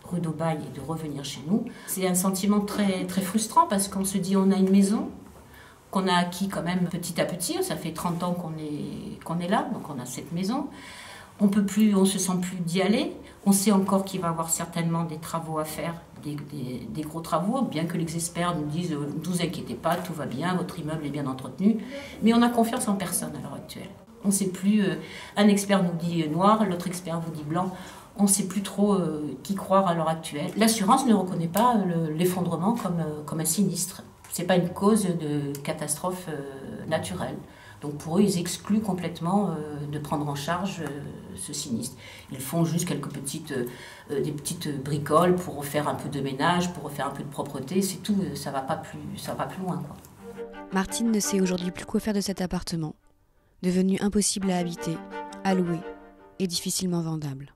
rue d'Aubagne et de revenir chez nous. C'est un sentiment très, très frustrant parce qu'on se dit on a une maison qu'on a acquis quand même petit à petit. Ça fait 30 ans qu'on est là, donc on a cette maison. On se sent plus d'y aller. On sait encore qu'il va y avoir certainement des travaux à faire, des gros travaux, bien que les experts nous disent ne vous inquiétez pas, tout va bien, votre immeuble est bien entretenu. Mais on a confiance en personne à l'heure actuelle. On ne sait plus, un expert nous dit noir, l'autre expert vous dit blanc. On ne sait plus trop qui croire à l'heure actuelle. L'assurance ne reconnaît pas l'effondrement comme un sinistre. Ce n'est pas une cause de catastrophe naturelle. Donc pour eux, ils excluent complètement de prendre en charge ce sinistre. Ils font juste des petites bricoles pour refaire un peu de ménage, pour refaire un peu de propreté. C'est tout, ça va pas plus loin, quoi. Martine ne sait aujourd'hui plus quoi faire de cet appartement, devenu impossible à habiter, à louer et difficilement vendable.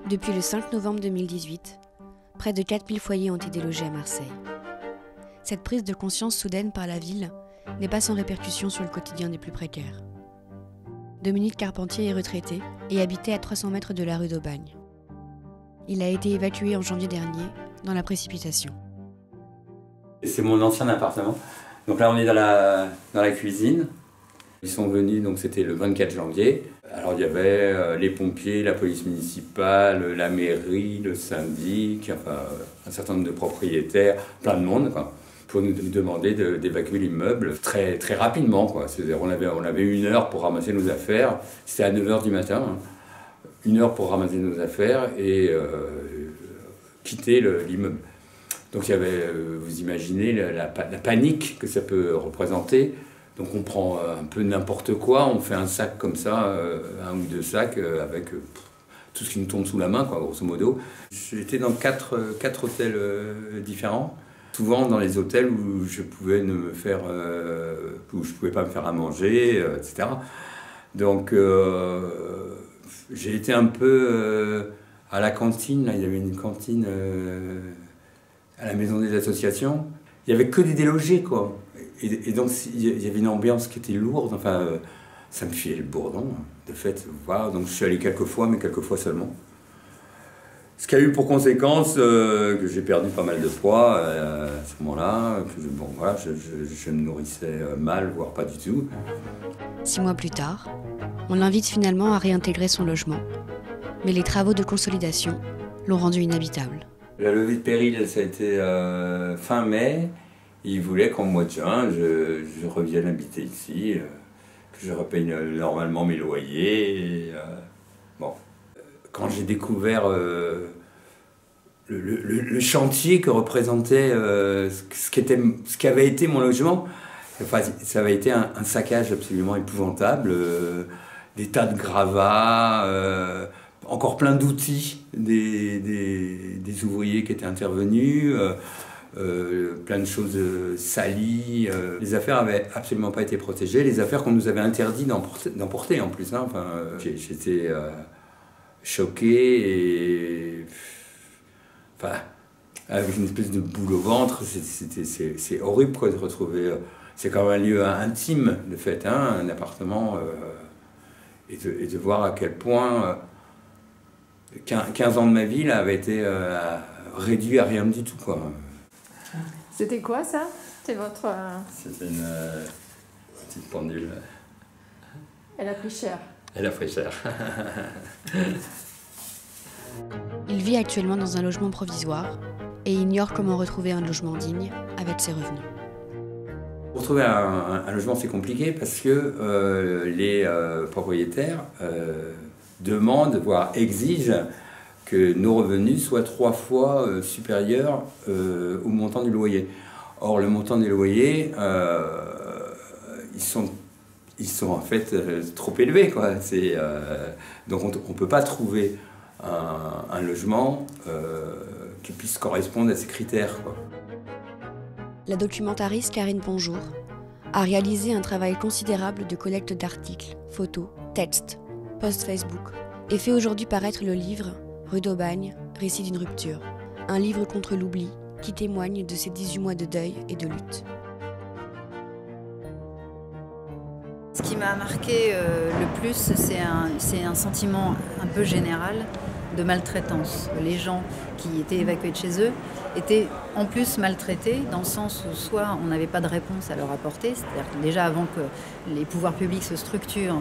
Depuis le 5 novembre 2018, près de 4000 foyers ont été délogés à Marseille. Cette prise de conscience soudaine par la ville n'est pas sans répercussion sur le quotidien des plus précaires. Dominique Carpentier est retraité et habitait à 300 mètres de la rue d'Aubagne. Il a été évacué en janvier dernier dans la précipitation. C'est mon ancien appartement. Donc là, on est dans la cuisine. Ils sont venus, donc c'était le 24 janvier. Alors il y avait les pompiers, la police municipale, la mairie, le syndic, enfin un certain nombre de propriétaires, plein de monde, quoi, pour nous demander d'évacuer l'immeuble très, très rapidement, quoi. C'est-à-dire on avait 1 heure pour ramasser nos affaires. C'était à 9 h du matin. 1 heure pour ramasser nos affaires et quitter l'immeuble. Donc il y avait, vous imaginez, la panique que ça peut représenter. Donc on prend un peu n'importe quoi, on fait un sac comme ça, 1 ou 2 sacs avec tout ce qui nous tombe sous la main, quoi, grosso modo. J'étais dans 4 hôtels différents, souvent dans les hôtels où je pouvais où je pouvais pas me faire à manger, etc. Donc j'ai été un peu à la cantine, là, il y avait une cantine à la maison des associations. Il y avait que des délogés, quoi. Et donc il y avait une ambiance qui était lourde, enfin ça me filait le bourdon, de fait. Voilà. Donc je suis allé quelques fois, mais quelques fois seulement. Ce qui a eu pour conséquence que j'ai perdu pas mal de poids à ce moment-là, que je me nourrissais mal, voire pas du tout. 6 mois plus tard, on l'invite finalement à réintégrer son logement. Mais les travaux de consolidation l'ont rendu inhabitable. La levée de péril, ça a été fin mai. Il voulait qu'en mois de juin, je revienne habiter ici, que je repaye normalement mes loyers. Bon. Quand j'ai découvert le chantier que représentait ce qui avait été mon logement, enfin, ça avait été un saccage absolument épouvantable, des tas de gravats, encore plein d'outils des ouvriers qui étaient intervenus. Plein de choses salies. Les affaires n'avaient absolument pas été protégées. Les affaires qu'on nous avait interdit d'emporter en plus. Hein. Enfin, j'étais choqué et enfin, avec une espèce de boule au ventre. C'est horrible, quoi, de retrouver. C'est quand même un lieu intime, de fait, hein, un appartement. Et de voir à quel point 15 ans de ma vie là, avait été réduit à rien du tout, quoi. C'était quoi ça? C'était votre... C'était une petite pendule. Elle a pris cher. Elle a pris cher. Il vit actuellement dans un logement provisoire et ignore comment retrouver un logement digne avec ses revenus. Pour trouver un logement, c'est compliqué parce que les propriétaires demandent, voire exigent, que nos revenus soient 3 fois supérieurs au montant du loyer. Or, le montant des loyers, ils sont en fait trop élevés, quoi. Donc on ne peut pas trouver un logement qui puisse correspondre à ces critères, quoi. La documentariste Karine Bonjour a réalisé un travail considérable de collecte d'articles, photos, textes, posts Facebook et fait aujourd'hui paraître le livre Rue d'Aubagne, récit d'une rupture, un livre contre l'oubli qui témoigne de ses 18 mois de deuil et de lutte. Ce qui m'a marqué le plus, c'est un sentiment un peu général de maltraitance. Les gens qui étaient évacués de chez eux étaient en plus maltraités dans le sens où soit on n'avait pas de réponse à leur apporter, c'est-à-dire que déjà avant que les pouvoirs publics se structurent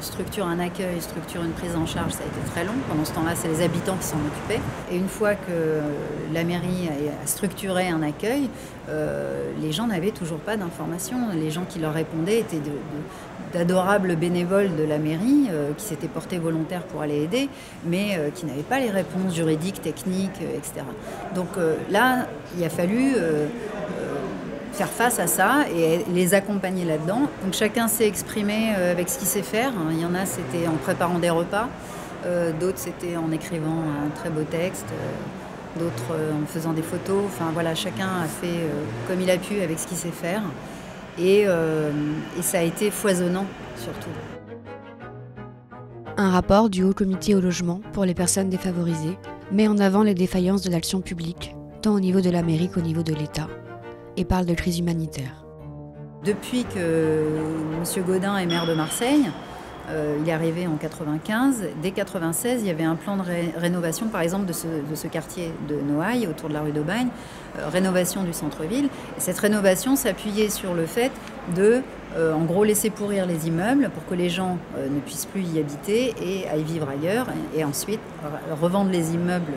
un accueil, structurent une prise en charge, ça a été très long. Pendant ce temps-là, c'est les habitants qui s'en occupaient. Et une fois que la mairie a structuré un accueil, les gens n'avaient toujours pas d'informations. Les gens qui leur répondaient étaient d'adorables bénévoles de la mairie qui s'étaient portés volontaires pour aller aider, mais qui n'avaient pas les réponses juridiques, techniques, etc. Donc là, il a fallu faire face à ça et les accompagner là-dedans. Donc chacun s'est exprimé avec ce qu'il sait faire. Il y en a, c'était en préparant des repas, d'autres, c'était en écrivant un très beau texte, d'autres en faisant des photos. Enfin voilà, chacun a fait comme il a pu avec ce qu'il sait faire. Et ça a été foisonnant, surtout. Un rapport du Haut Comité au logement pour les personnes défavorisées met en avant les défaillances de l'action publique, tant au niveau de la mairie qu'au niveau de l'État, et parle de crise humanitaire. Depuis que M. Gaudin est maire de Marseille, Il est arrivé en 95. Dès 96, il y avait un plan de rénovation, par exemple, de ce quartier de Noailles, autour de la rue d'Aubagne, rénovation du centre-ville. Et cette rénovation s'appuyait sur le fait de, en gros, laisser pourrir les immeubles pour que les gens ne puissent plus y habiter et aillent vivre ailleurs. Et ensuite, revendre les immeubles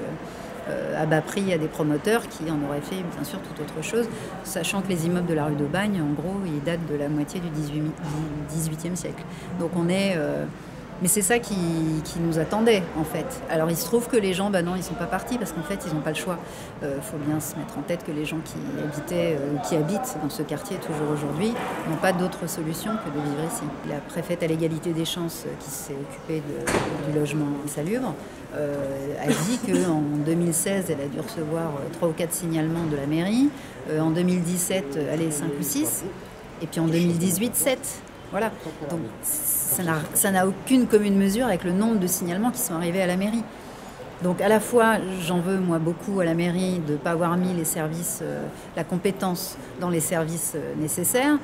à bas prix à des promoteurs qui en auraient fait bien sûr tout autre chose, sachant que les immeubles de la rue d'Aubagne, en gros, ils datent de la moitié du XVIIIe siècle. Donc on est... Mais c'est ça qui nous attendait, en fait. Alors il se trouve que les gens, non, ils ne sont pas partis parce qu'en fait, ils n'ont pas le choix. Faut bien se mettre en tête que les gens qui habitaient, qui habitent dans ce quartier toujours aujourd'hui, n'ont pas d'autre solution que de vivre ici. La préfète à l'égalité des chances, qui s'est occupée du logement insalubre, a dit qu'en 2016, elle a dû recevoir 3 ou 4 signalements de la mairie. En 2017, allez, 5 ou 6. Et puis en 2018, 7. Voilà. Donc ça n'a aucune commune mesure avec le nombre de signalements qui sont arrivés à la mairie. Donc à la fois, j'en veux moi beaucoup à la mairie de ne pas avoir mis les services, la compétence dans les services nécessaires.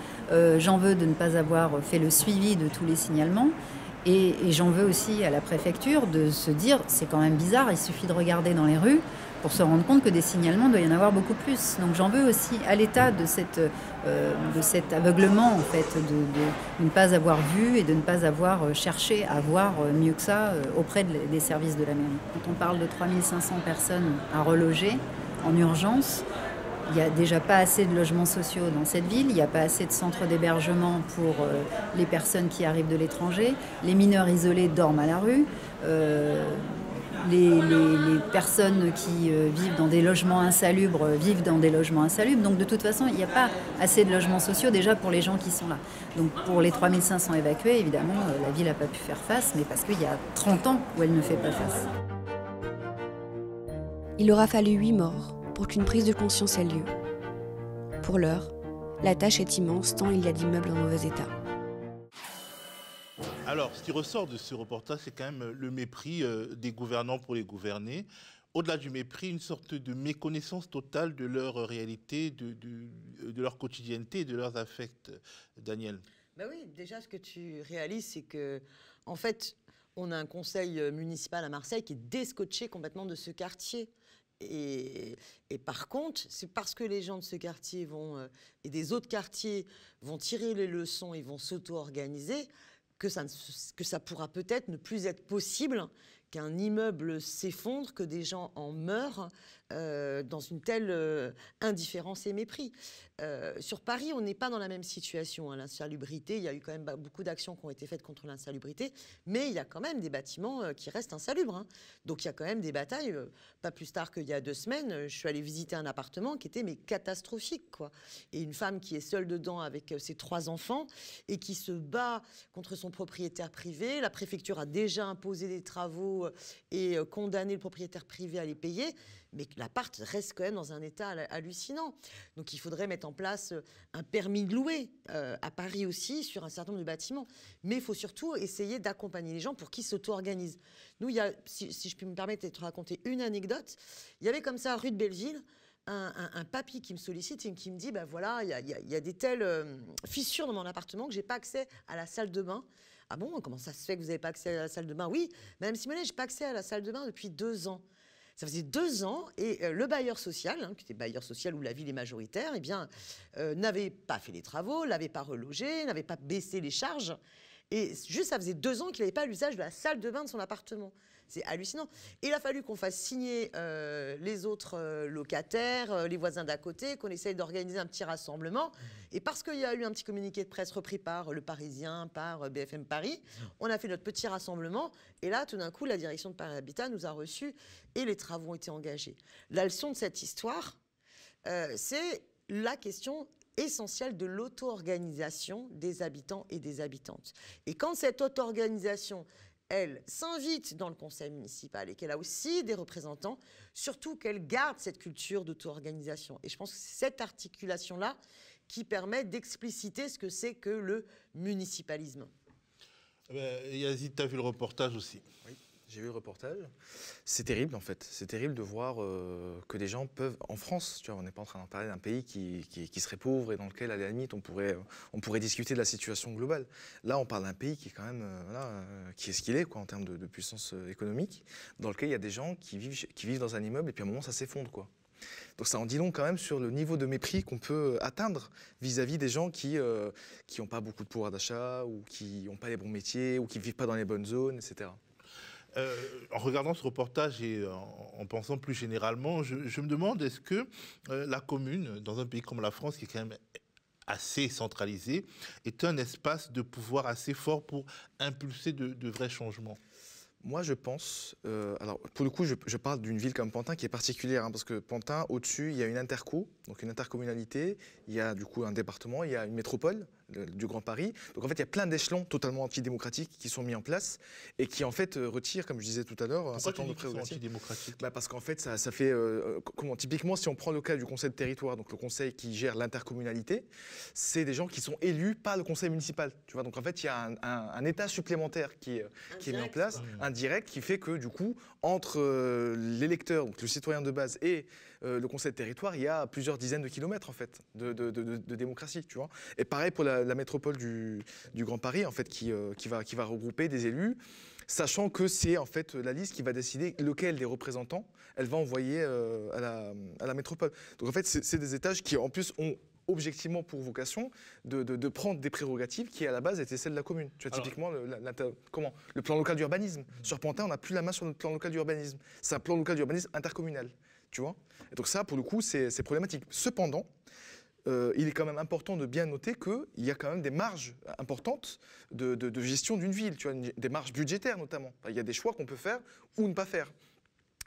J'en veux de ne pas avoir fait le suivi de tous les signalements. Et j'en veux aussi à la préfecture de se dire, c'est quand même bizarre, il suffit de regarder dans les rues pour se rendre compte que des signalements, il doit y en avoir beaucoup plus. Donc j'en veux aussi à l'État de cet aveuglement, en fait, de ne pas avoir vu et de ne pas avoir cherché à voir mieux que ça auprès des services de la mairie. Quand on parle de 3500 personnes à reloger en urgence, il n'y a déjà pas assez de logements sociaux dans cette ville, il n'y a pas assez de centres d'hébergement pour les personnes qui arrivent de l'étranger, les mineurs isolés dorment à la rue, les personnes qui vivent dans des logements insalubres vivent dans des logements insalubres. Donc de toute façon, il n'y a pas assez de logements sociaux déjà pour les gens qui sont là. Donc pour les 3500 évacués, évidemment, la ville n'a pas pu faire face, mais parce qu'il y a 30 ans où elle ne fait pas face. Il aura fallu 8 morts pour qu'une prise de conscience ait lieu. Pour l'heure, la tâche est immense tant il y a d'immeubles en mauvais état. Alors, ce qui ressort de ce reportage, c'est quand même le mépris des gouvernants pour les gouvernés. Au-delà du mépris, une sorte de méconnaissance totale de leur réalité, de leur quotidienneté et de leurs affects. Daniel. Ben oui, déjà, ce que tu réalises, c'est que, en fait, on a un conseil municipal à Marseille qui est déscotché complètement de ce quartier. Et par contre, c'est parce que les gens de ce quartier et des autres quartiers vont tirer les leçons et vont s'auto-organiser que ça pourra peut-être ne plus être possible qu'un immeuble s'effondre, que des gens en meurent dans une telle indifférence et mépris. Sur Paris, on n'est pas dans la même situation. Hein. L'insalubrité, il y a eu quand même beaucoup d'actions qui ont été faites contre l'insalubrité, mais il y a quand même des bâtiments qui restent insalubres. Hein. Donc il y a quand même des batailles. Pas plus tard qu'il y a 2 semaines, je suis allée visiter un appartement qui était catastrophique, quoi. Et une femme qui est seule dedans avec ses 3 enfants et qui se bat contre son propriétaire privé. La préfecture a déjà imposé des travaux et condamné le propriétaire privé à les payer. Mais l'appart reste quand même dans un état hallucinant. Donc il faudrait mettre en place un permis de louer à Paris aussi sur un certain nombre de bâtiments. Mais il faut surtout essayer d'accompagner les gens pour qu'ils s'auto-organisent. Nous, si je puis me permettre de te raconter une anecdote, il y avait comme ça, rue de Belleville, un papy qui me sollicite et qui me dit, voilà, il y a des telles fissures dans mon appartement que je n'ai pas accès à la salle de bain. Ah bon, comment ça se fait que vous n'avez pas accès à la salle de bain? Oui, Madame Simonet, je n'ai pas accès à la salle de bain depuis 2 ans. Ça faisait 2 ans et le bailleur social, qui était bailleur social où la ville est majoritaire, n'avait pas fait les travaux, l'avait pas relogé, n'avait pas baissé les charges. Et juste, ça faisait 2 ans qu'il n'avait pas l'usage de la salle de bain de son appartement. C'est hallucinant. Et il a fallu qu'on fasse signer les autres locataires, les voisins d'à côté, qu'on essaye d'organiser un petit rassemblement. Et parce qu'il y a eu un petit communiqué de presse repris par Le Parisien, par BFM Paris, on a fait notre petit rassemblement. Et là, tout d'un coup, la direction de Paris Habitat nous a reçus et les travaux ont été engagés. La leçon de cette histoire, c'est la question essentielle de l'auto-organisation des habitants et des habitantes. Et quand cette auto-organisation, elle s'invite dans le conseil municipal et qu'elle a aussi des représentants, surtout qu'elle garde cette culture d'auto-organisation. Et je pense que c'est cette articulation-là qui permet d'expliciter ce que c'est que le municipalisme. Yazid, tu as vu le reportage aussi. Oui. J'ai vu le reportage. C'est terrible en fait. C'est terrible de voir que des gens peuvent, en France, tu vois, on n'est pas en train d'en parler d'un pays qui serait pauvre et dans lequel, à la limite, on pourrait discuter de la situation globale. Là, on parle d'un pays qui est quand même, qui est ce qu'il est, quoi, en termes de puissance économique, dans lequel il y a des gens qui vivent dans un immeuble et puis à un moment, ça s'effondre, quoi. Donc ça en dit long quand même sur le niveau de mépris qu'on peut atteindre vis-à-vis des gens qui n'ont pas beaucoup de pouvoir d'achat ou qui n'ont pas les bons métiers ou qui ne vivent pas dans les bonnes zones, etc. En regardant ce reportage et en pensant plus généralement, je me demande est-ce que la commune, dans un pays comme la France, qui est quand même assez centralisé, est un espace de pouvoir assez fort pour impulser de vrais changements? Moi, je pense... alors, pour le coup, je parle d'une ville comme Pantin qui est particulière, hein, parce que Pantin, au-dessus, il y a une interco, donc une intercommunalité, il y a du coup un département, il y a une métropole du Grand Paris. Donc en fait, il y a plein d'échelons totalement antidémocratiques qui sont mis en place et qui en fait retirent, comme je disais tout à l'heure, un certain nombre de prérogatives. Antidémocratiques Parce qu'en fait, ça fait... typiquement, si on prend le cas du conseil de territoire, donc le conseil qui gère l'intercommunalité, c'est des gens qui sont élus par le conseil municipal. Tu vois, donc en fait, il y a un état supplémentaire qui est mis en place, indirect, qui fait que du coup, entre l'électeur, donc le citoyen de base, et le conseil de territoire, il y a plusieurs dizaines de kilomètres en fait de démocratie, tu vois. Et pareil pour la métropole du Grand Paris, en fait, qui va regrouper des élus, sachant que c'est en fait la liste qui va décider lequel des représentants elle va envoyer à la métropole. Donc en fait, c'est des étages qui en plus ont objectivement pour vocation de prendre des prérogatives qui à la base étaient celles de la commune. Tu vois, typiquement le plan local d'urbanisme. Sur Pantin, on n'a plus la main sur le plan local d'urbanisme. C'est un plan local d'urbanisme intercommunal. Tu vois. Et donc ça, pour le coup, c'est problématique. Cependant, il est quand même important de bien noter qu'il y a quand même des marges importantes de gestion d'une ville, tu vois, des marges budgétaires notamment. Il y a des choix qu'on peut faire ou ne pas faire.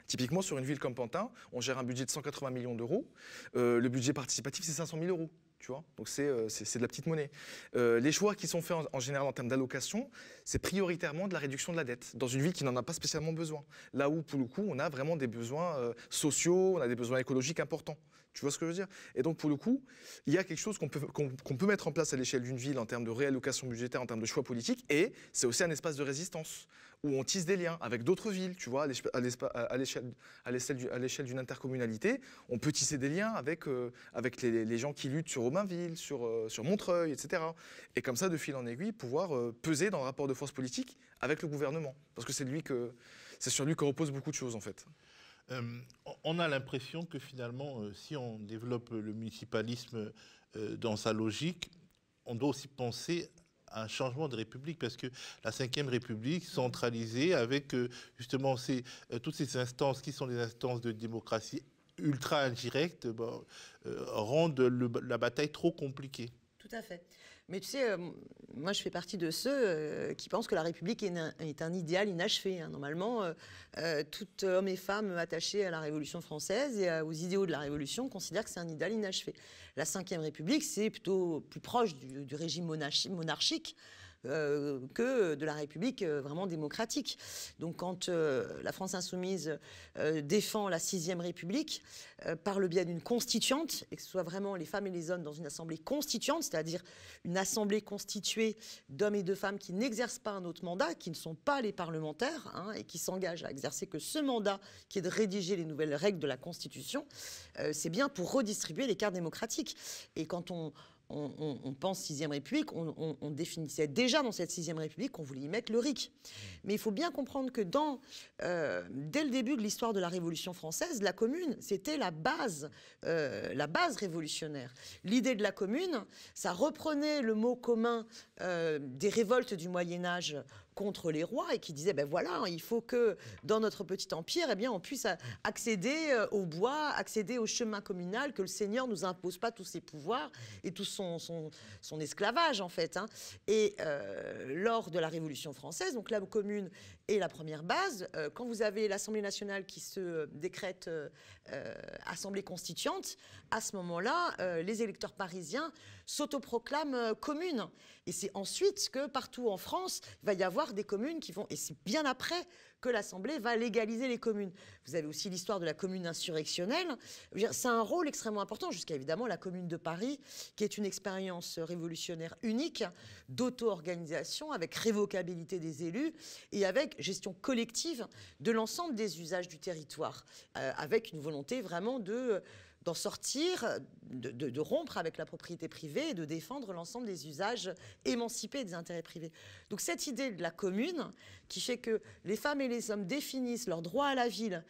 Typiquement, sur une ville comme Pantin, on gère un budget de 180 millions d'euros. Le budget participatif, c'est 500 000 euros. Tu vois, donc c'est de la petite monnaie. Les choix qui sont faits en général en termes d'allocation, c'est prioritairement de la réduction de la dette, dans une ville qui n'en a pas spécialement besoin. Là où, pour le coup, on a vraiment des besoins sociaux, on a des besoins écologiques importants. Tu vois ce que je veux dire? Et donc, pour le coup, il y a quelque chose qu'on peut mettre en place à l'échelle d'une ville en termes de réallocation budgétaire, en termes de choix politiques, et c'est aussi un espace de résistance, où on tisse des liens avec d'autres villes, tu vois, à l'échelle d'une intercommunalité, on peut tisser des liens avec les gens qui luttent sur Romainville, sur Montreuil, etc. Et comme ça, de fil en aiguille, pouvoir peser dans le rapport de force politique avec le gouvernement, parce que c'est sur lui que repose beaucoup de choses, en fait. On a l'impression que finalement, si on développe le municipalisme dans sa logique, on doit aussi penser à un changement de république, parce que la Ve République, centralisée avec justement toutes ces instances qui sont des instances de démocratie ultra indirecte, rendent la bataille trop compliquée. Tout à fait. Mais tu sais, moi je fais partie de ceux qui pensent que la République est un idéal inachevé. Hein. Normalement, tout homme et femme attachés à la Révolution française et aux idéaux de la Révolution considèrent que c'est un idéal inachevé. La Ve République, c'est plutôt plus proche du régime monarchique que de la République vraiment démocratique. Donc quand la France insoumise défend la 6e République par le biais d'une constituante, et que ce soit vraiment les femmes et les hommes dans une assemblée constituante, c'est-à-dire une assemblée constituée d'hommes et de femmes qui n'exercent pas un autre mandat, qui ne sont pas les parlementaires, hein, et qui s'engagent à exercer que ce mandat qui est de rédiger les nouvelles règles de la Constitution, c'est bien pour redistribuer les cartes démocratiques. Et quand on pense 6e République, on définissait déjà dans cette 6e République qu'on voulait y mettre le RIC. Mais il faut bien comprendre que dès le début de l'histoire de la Révolution française, la commune, c'était la base révolutionnaire. L'idée de la commune, ça reprenait le mot commun des révoltes du Moyen-Âge contre les rois et qui disait, ben voilà, il faut que dans notre petit empire, eh bien, on puisse accéder au bois, accéder au chemin communal, que le Seigneur nous impose pas tous ses pouvoirs et tout son esclavage, en fait. Hein. Et lors de la Révolution française, donc la commune est la première base. Quand vous avez l'Assemblée nationale qui se décrète Assemblée constituante, à ce moment-là, les électeurs parisiens s'autoproclament commune. Et c'est ensuite que partout en France, il va y avoir avoir des communes qui vont... Et c'est bien après que l'Assemblée va légaliser les communes. Vous avez aussi l'histoire de la commune insurrectionnelle. C'est un rôle extrêmement important, jusqu'à évidemment la Commune de Paris, qui est une expérience révolutionnaire unique d'auto-organisation, avec révocabilité des élus et avec gestion collective de l'ensemble des usages du territoire, avec une volonté vraiment d'en sortir, de rompre avec la propriété privée et de défendre l'ensemble des usages émancipés des intérêts privés. Donc cette idée de la commune, qui fait que les femmes et les hommes définissent leur droit à la ville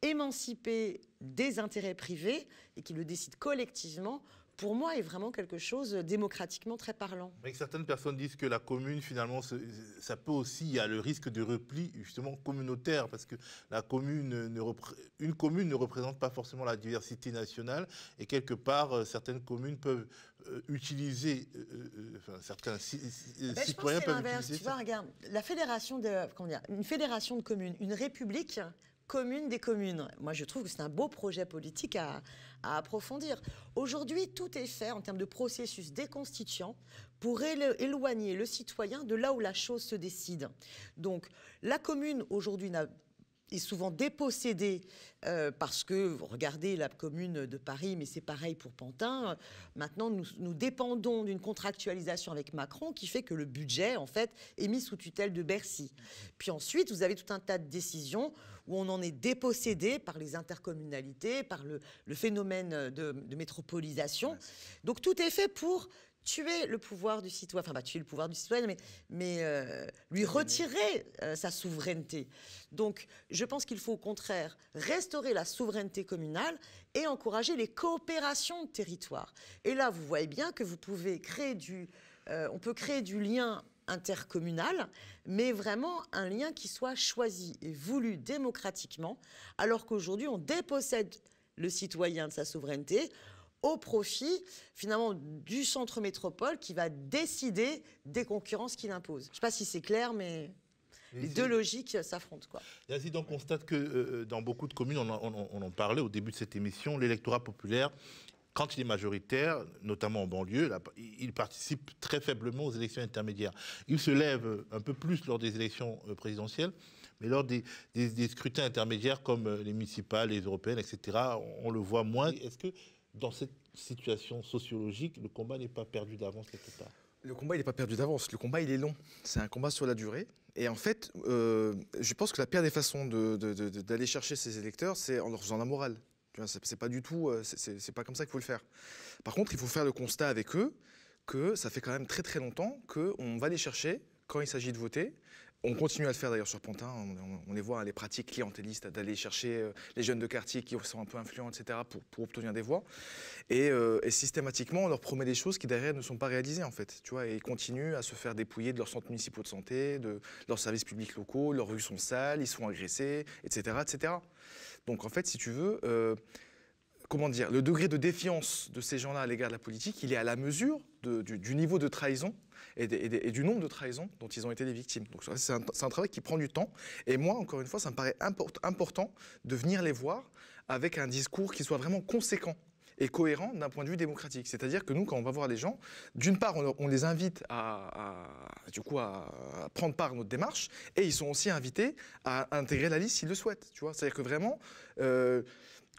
émancipés des intérêts privés et qui le décident collectivement, pour moi, est vraiment quelque chose démocratiquement très parlant. Mais certaines personnes disent que la commune, finalement, ça peut aussi, il y a le risque de repli, justement, communautaire, parce que une commune ne représente pas forcément la diversité nationale, et quelque part, certaines communes peuvent utiliser, certains citoyens peuvent utiliser... Tu vois, regarde, la fédération une fédération de communes, une république commune des communes. Moi, je trouve que c'est un beau projet politique à approfondir. Aujourd'hui, tout est fait en termes de processus déconstituant pour éloigner le citoyen de là où la chose se décide. Donc, la commune, aujourd'hui, est souvent dépossédée parce que, regardez la commune de Paris, mais c'est pareil pour Pantin. Maintenant, nous dépendons d'une contractualisation avec Macron qui fait que le budget, en fait, est mis sous tutelle de Bercy. Puis ensuite, vous avez tout un tas de décisions où on en est dépossédé par les intercommunalités, par le phénomène de métropolisation. Donc tout est fait pour tuer le pouvoir du citoyen, enfin pas tuer le pouvoir du citoyen, mais lui retirer sa souveraineté. Donc je pense qu'il faut au contraire restaurer la souveraineté communale et encourager les coopérations de territoire. Et là, vous voyez bien que vous pouvez créer on peut créer du lien intercommunal, mais vraiment un lien qui soit choisi et voulu démocratiquement, alors qu'aujourd'hui on dépossède le citoyen de sa souveraineté au profit, finalement, du centre métropole qui va décider des concurrences qu'il impose. Je ne sais pas si c'est clair, mais les deux logiques s'affrontent, quoi. Yazid, on constate que dans beaucoup de communes, on en parlait au début de cette émission, l'électorat populaire, quand il est majoritaire, notamment en banlieue, il participe très faiblement aux élections intermédiaires. Il se lève un peu plus lors des élections présidentielles, mais lors des scrutins intermédiaires comme les municipales, les européennes, etc., on le voit moins. Est-ce que dans cette situation sociologique, le combat n'est pas perdu d'avance quelque part? Le combat, il n'est pas perdu d'avance. Le combat, il est long. C'est un combat sur la durée. Et en fait, je pense que la pire des façons d'aller chercher ces électeurs, c'est en leur faisant la morale. C'est pas du tout, c'est pas comme ça qu'il faut le faire. Par contre, il faut faire le constat avec eux que ça fait quand même très très longtemps qu'on va les chercher quand il s'agit de voter. On continue à le faire d'ailleurs sur Pantin, on les voit, les pratiques clientélistes, d'aller chercher les jeunes de quartier qui sont un peu influents, etc., pour obtenir des voix. Et systématiquement, on leur promet des choses qui derrière ne sont pas réalisées, en fait. Tu vois, et ils continuent à se faire dépouiller de leurs centres municipaux de santé, de leurs services publics locaux, leurs rues sont sales, ils sont agressés, etc., etc. Donc en fait, si tu veux, comment dire, le degré de défiance de ces gens-là à l'égard de la politique, il est à la mesure du niveau de trahison et du nombre de trahisons dont ils ont été les victimes. Donc c'est un travail qui prend du temps. Et moi, encore une fois, ça me paraît important de venir les voir avec un discours qui soit vraiment conséquent et cohérent d'un point de vue démocratique. C'est-à-dire que nous, quand on va voir les gens, d'une part, on les invite à prendre part à notre démarche, et ils sont aussi invités à intégrer la liste s'ils le souhaitent. Tu vois, c'est-à-dire que vraiment,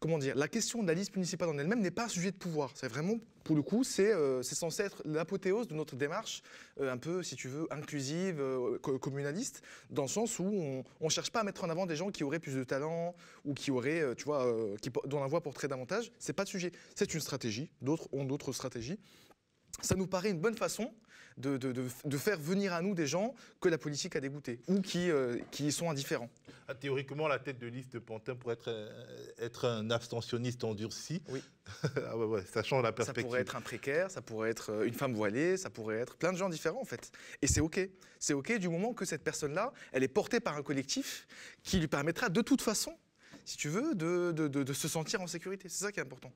comment dire, la question de la liste municipale en elle-même n'est pas un sujet de pouvoir. C'est vraiment, pour le coup, c'est censé être l'apothéose de notre démarche un peu, si tu veux, inclusive, communaliste, dans le sens où on ne cherche pas à mettre en avant des gens qui auraient plus de talent ou qui auraient, tu vois, dont la voix porterait davantage. C'est pas le sujet. C'est une stratégie. D'autres ont d'autres stratégies. Ça nous paraît une bonne façon de faire venir à nous des gens que la politique a dégoûtés ou qui y sont indifférents. Ah, théoriquement, la tête de liste de Pantin pourrait être un abstentionniste endurci. Oui. Ah ouais, ça change la perspective. Ça pourrait être un précaire, ça pourrait être une femme voilée, ça pourrait être plein de gens différents en fait. Et c'est OK. C'est OK du moment que cette personne-là, elle est portée par un collectif qui lui permettra de toute façon, si tu veux, de se sentir en sécurité. C'est ça qui est important.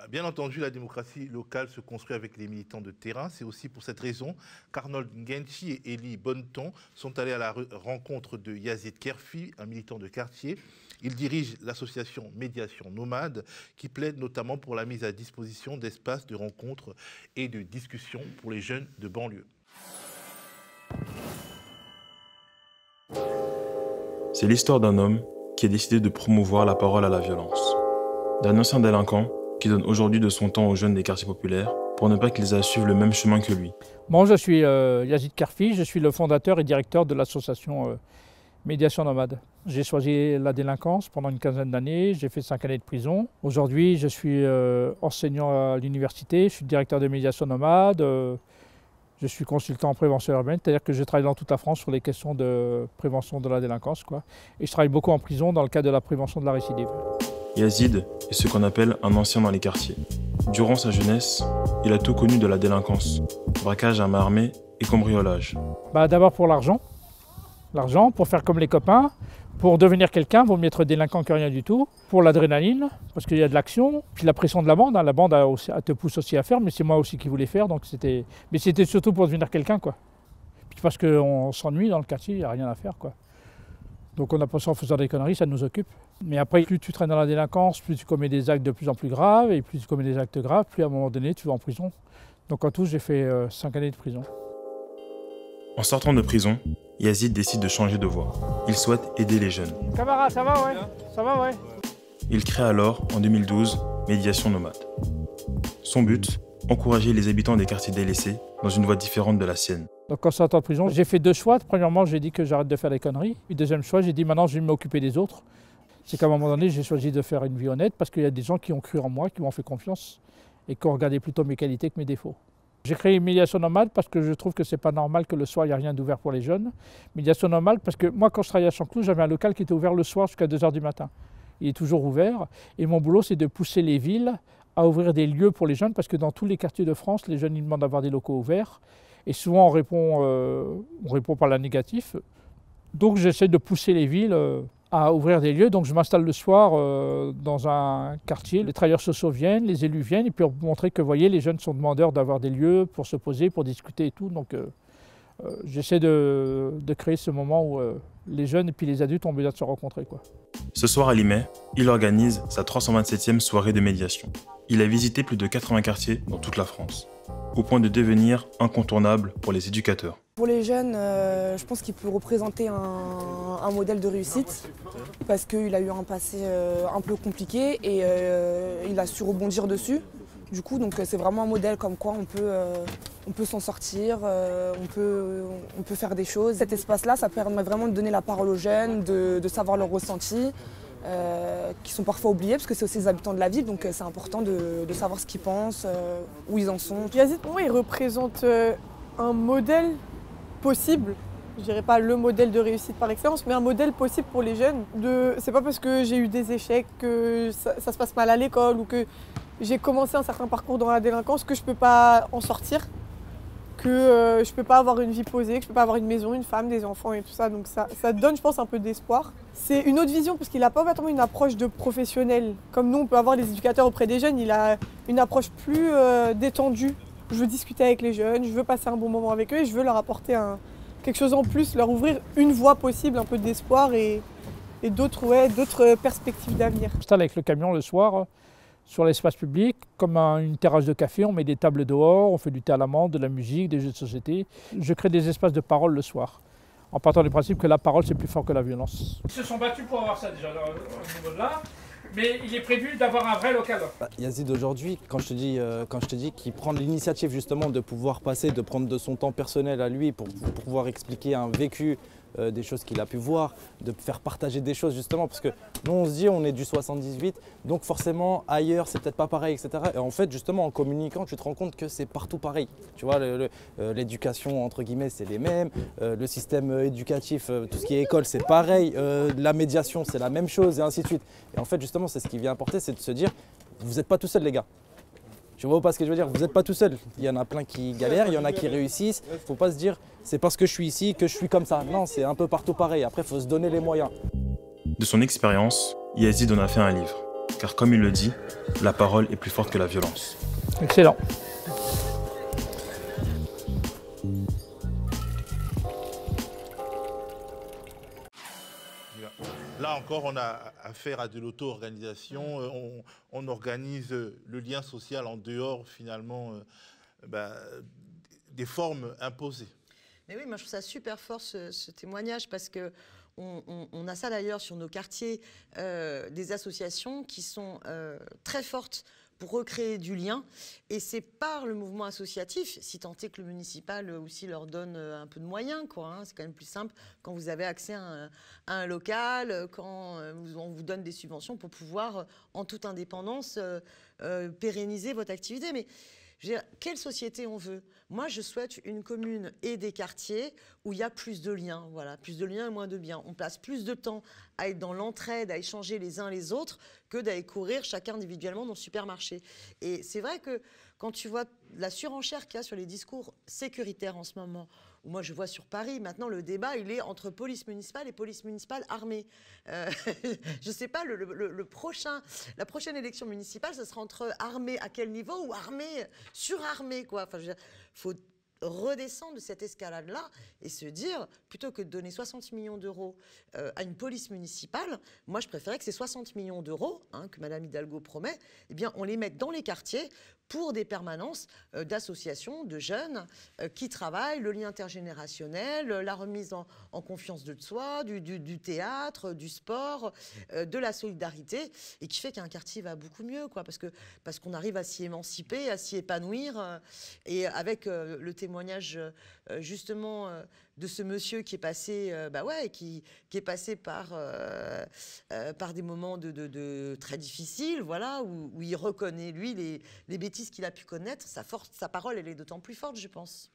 Bien entendu, la démocratie locale se construit avec les militants de terrain. C'est aussi pour cette raison qu'Arnold Ngenchi et Elie Bonneton sont allés à la rencontre de Yazid Kerfi, un militant de quartier. Il dirige l'association Médiation Nomade, qui plaide notamment pour la mise à disposition d'espaces de rencontre et de discussion pour les jeunes de banlieue. C'est l'histoire d'un homme qui a décidé de promouvoir la parole à la violence. D'un ancien délinquant qui donne aujourd'hui de son temps aux jeunes des quartiers populaires pour ne pas qu'ils aient à suivre le même chemin que lui. Bon, je suis Yazid Karfi, je suis le fondateur et directeur de l'association Médiation Nomade. J'ai choisi la délinquance pendant une quinzaine d'années, j'ai fait 5 années de prison. Aujourd'hui, je suis enseignant à l'université, je suis directeur de Médiation Nomade, je suis consultant en prévention urbaine, c'est-à-dire que je travaille dans toute la France sur les questions de prévention de la délinquance, quoi. Et je travaille beaucoup en prison dans le cadre de la prévention de la récidive. Yazid est ce qu'on appelle un ancien dans les quartiers. Durant sa jeunesse, il a tout connu de la délinquance, braquage à main armée et cambriolage. D'abord pour l'argent, pour faire comme les copains, pour devenir quelqu'un, vaut mieux être délinquant que rien du tout. Pour l'adrénaline, parce qu'il y a de l'action, puis la pression de la bande, la bande elle te pousse aussi à faire, mais c'est moi aussi qui voulais faire, donc mais c'était surtout pour devenir quelqu'un, quoi. Puis parce qu'on s'ennuie dans le quartier, il n'y a rien à faire, quoi. Donc on a pas ça en faisant des conneries, ça nous occupe. Mais après, plus tu traînes dans la délinquance, plus tu commets des actes de plus en plus graves, et plus tu commets des actes graves, plus à un moment donné, tu vas en prison. Donc en tout, j'ai fait 5 années de prison. En sortant de prison, Yazid décide de changer de voie. Il souhaite aider les jeunes. Camarade, ça va, ouais? Ça va, ouais. Il crée alors, en 2012, Médiation Nomade. Son but, encourager les habitants des quartiers délaissés dans une voie différente de la sienne. Donc quand je suis en prison, j'ai fait 2 choix. Premièrement, j'ai dit que j'arrête de faire des conneries. Puis deuxième choix, j'ai dit maintenant je vais m'occuper des autres. C'est qu'à un moment donné, j'ai choisi de faire une vie honnête parce qu'il y a des gens qui ont cru en moi, qui m'ont fait confiance et qui ont regardé plutôt mes qualités que mes défauts. J'ai créé Médiation Nomade parce que je trouve que c'est pas normal que le soir, il n'y a rien d'ouvert pour les jeunes. Médiation Nomade parce que moi, quand je travaillais à Chanteloup, j'avais un local qui était ouvert le soir jusqu'à 2 h du matin. Il est toujours ouvert. Et mon boulot, c'est de pousser les villes à ouvrir des lieux pour les jeunes parce que dans tous les quartiers de France, les jeunes ils demandent d'avoir des locaux ouverts. Et souvent, on répond par la négative. Donc, j'essaie de pousser les villes à ouvrir des lieux. Donc, je m'installe le soir dans un quartier. Les travailleurs sociaux viennent, les élus viennent, et puis pour montrer que, vous voyez, les jeunes sont demandeurs d'avoir des lieux pour se poser, pour discuter et tout. Donc, j'essaie de créer ce moment où les jeunes et puis les adultes ont besoin de se rencontrer, quoi. Ce soir à Limay, il organise sa 327e soirée de médiation. Il a visité plus de 80 quartiers dans toute la France, au point de devenir incontournable pour les éducateurs. Pour les jeunes, je pense qu'il peut représenter un modèle de réussite parce qu'il a eu un passé un peu compliqué et il a su rebondir dessus. Du coup, donc c'est vraiment un modèle comme quoi on peut s'en sortir, on peut faire des choses. Cet espace-là, ça permet vraiment de donner la parole aux jeunes, de savoir leurs ressentis, qui sont parfois oubliés parce que c'est aussi les habitants de la ville, donc c'est important de savoir ce qu'ils pensent, où ils en sont. Yazid, pour moi, il représente un modèle possible. Je dirais pas le modèle de réussite par excellence, mais un modèle possible pour les jeunes. C'est pas parce que j'ai eu des échecs, que ça se passe mal à l'école ou que j'ai commencé un certain parcours dans la délinquance que je peux pas en sortir, que je peux pas avoir une vie posée, que je peux pas avoir une maison, une femme, des enfants et tout ça. Donc ça donne, je pense, un peu d'espoir. C'est une autre vision parce qu'il n'a pas vraiment une approche de professionnel. Comme nous, on peut avoir les éducateurs auprès des jeunes, il a une approche plus détendue. Je veux discuter avec les jeunes, je veux passer un bon moment avec eux et je veux leur apporter quelque chose en plus, leur ouvrir une voie possible, un peu d'espoir et d'autres perspectives d'avenir. Je m'installe avec le camion le soir sur l'espace public, comme une terrasse de café, on met des tables dehors, on fait du thé à la menthe, de la musique, des jeux de société. Je crée des espaces de parole le soir, en partant du principe que la parole c'est plus fort que la violence. Ils se sont battus pour avoir ça déjà au niveau de là. Mais il est prévu d'avoir un vrai local. Yazid aujourd'hui, quand je te dis qu'il prend l'initiative justement de pouvoir passer, de prendre de son temps personnel à lui pour pouvoir expliquer un vécu, des choses qu'il a pu voir, de faire partager des choses justement, parce que nous on se dit on est du 78, donc forcément ailleurs c'est peut-être pas pareil, etc. Et en fait justement en communiquant tu te rends compte que c'est partout pareil. Tu vois, l'éducation entre guillemets c'est les mêmes, le système éducatif, tout ce qui est école c'est pareil, la médiation c'est la même chose et ainsi de suite. Et en fait justement c'est ce qui vient apporter, c'est de se dire vous n'êtes pas tout seul les gars. Tu vois pas ce que je veux dire? Vous n'êtes pas tout seul. Il y en a plein qui galèrent, il y en a qui réussissent. Il ne faut pas se dire c'est parce que je suis ici que je suis comme ça. Non, c'est un peu partout pareil. Après, il faut se donner les moyens. De son expérience, Yazid en a fait un livre. Car comme il le dit, la parole est plus forte que la violence. Excellent. Là encore, on a affaire à de l'auto-organisation. On organise le lien social en dehors, finalement, des formes imposées. Mais oui, moi je trouve ça super fort ce témoignage parce que On a ça d'ailleurs sur nos quartiers, des associations qui sont très fortes pour recréer du lien. Et c'est par le mouvement associatif, si tant est que le municipal aussi leur donne un peu de moyens, quoi, hein. C'est quand même plus simple quand vous avez accès à un local, quand on vous donne des subventions pour pouvoir, en toute indépendance, pérenniser votre activité. Mais je veux dire, quelle société on veut? Moi, je souhaite une commune et des quartiers où il y a plus de liens, voilà, plus de liens et moins de biens. On passe plus de temps à être dans l'entraide, à échanger les uns les autres, que d'aller courir chacun individuellement dans le supermarché. Et c'est vrai que quand tu vois la surenchère qu'il y a sur les discours sécuritaires en ce moment, ou moi je vois sur Paris, maintenant le débat il est entre police municipale et police municipale armée. Je ne sais pas, la prochaine élection municipale, ce sera entre armée à quel niveau ou armée surarmée, quoi. Enfin, faut redescendre de cette escalade-là et se dire, plutôt que de donner 60 millions d'euros à une police municipale, moi je préférais que ces 60 millions d'euros, hein, que Madame Hidalgo promet, eh bien, on les mette dans les quartiers pour des permanences d'associations, de jeunes qui travaillent, le lien intergénérationnel, la remise en confiance de soi, du théâtre, du sport, de la solidarité, et qui fait qu'un quartier va beaucoup mieux, quoi, parce qu'on arrive à s'y émanciper, à s'y épanouir, et avec le témoignage justement de ce monsieur qui est passé, qui est passé par des moments de très difficiles, voilà, où il reconnaît lui les bêtises qu'il a pu connaître, sa parole, elle est d'autant plus forte, je pense.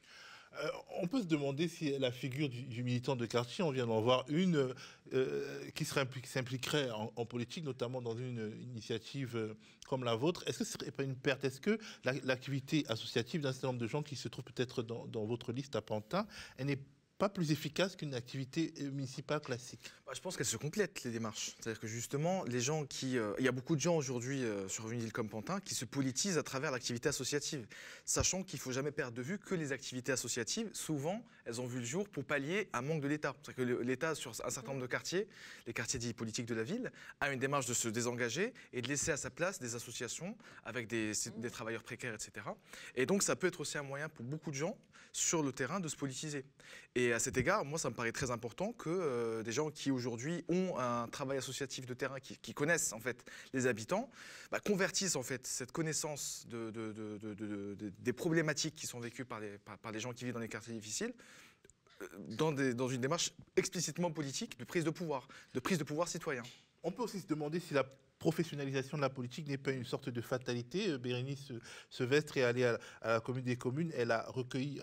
On peut se demander si la figure du militant de quartier, on vient d'en voir une qui s'impliquerait en politique, notamment dans une initiative comme la vôtre. Est-ce que ce ne serait pas une perte? Est-ce que l'activité associative d'un certain nombre de gens qui se trouvent peut-être dans votre liste à Pantin, elle n'est pas plus efficace qu'une activité municipale classique? Je pense qu'elles se complètent, les démarches. C'est-à-dire que justement, les gens qui... il y a beaucoup de gens aujourd'hui sur une île comme Pantin qui se politisent à travers l'activité associative, sachant qu'il ne faut jamais perdre de vue que les activités associatives, souvent, elles ont vu le jour pour pallier un manque de l'État. C'est-à-dire que l'État, sur un certain nombre de quartiers, les quartiers dits politiques de la ville, a une démarche de se désengager et de laisser à sa place des associations avec des travailleurs précaires, etc. Et donc, ça peut être aussi un moyen pour beaucoup de gens sur le terrain de se politiser. Et à cet égard, moi, ça me paraît très important que des gens qui aujourd'hui ont un travail associatif de terrain, qui connaissent en fait les habitants, convertissent en fait cette connaissance des problématiques qui sont vécues par les gens qui vivent dans les quartiers difficiles dans une démarche explicitement politique de prise de pouvoir citoyen. On peut aussi se demander si la professionnalisation de la politique n'est pas une sorte de fatalité. Bérénice Sevestre est allée à la Commune des communes, elle a recueilli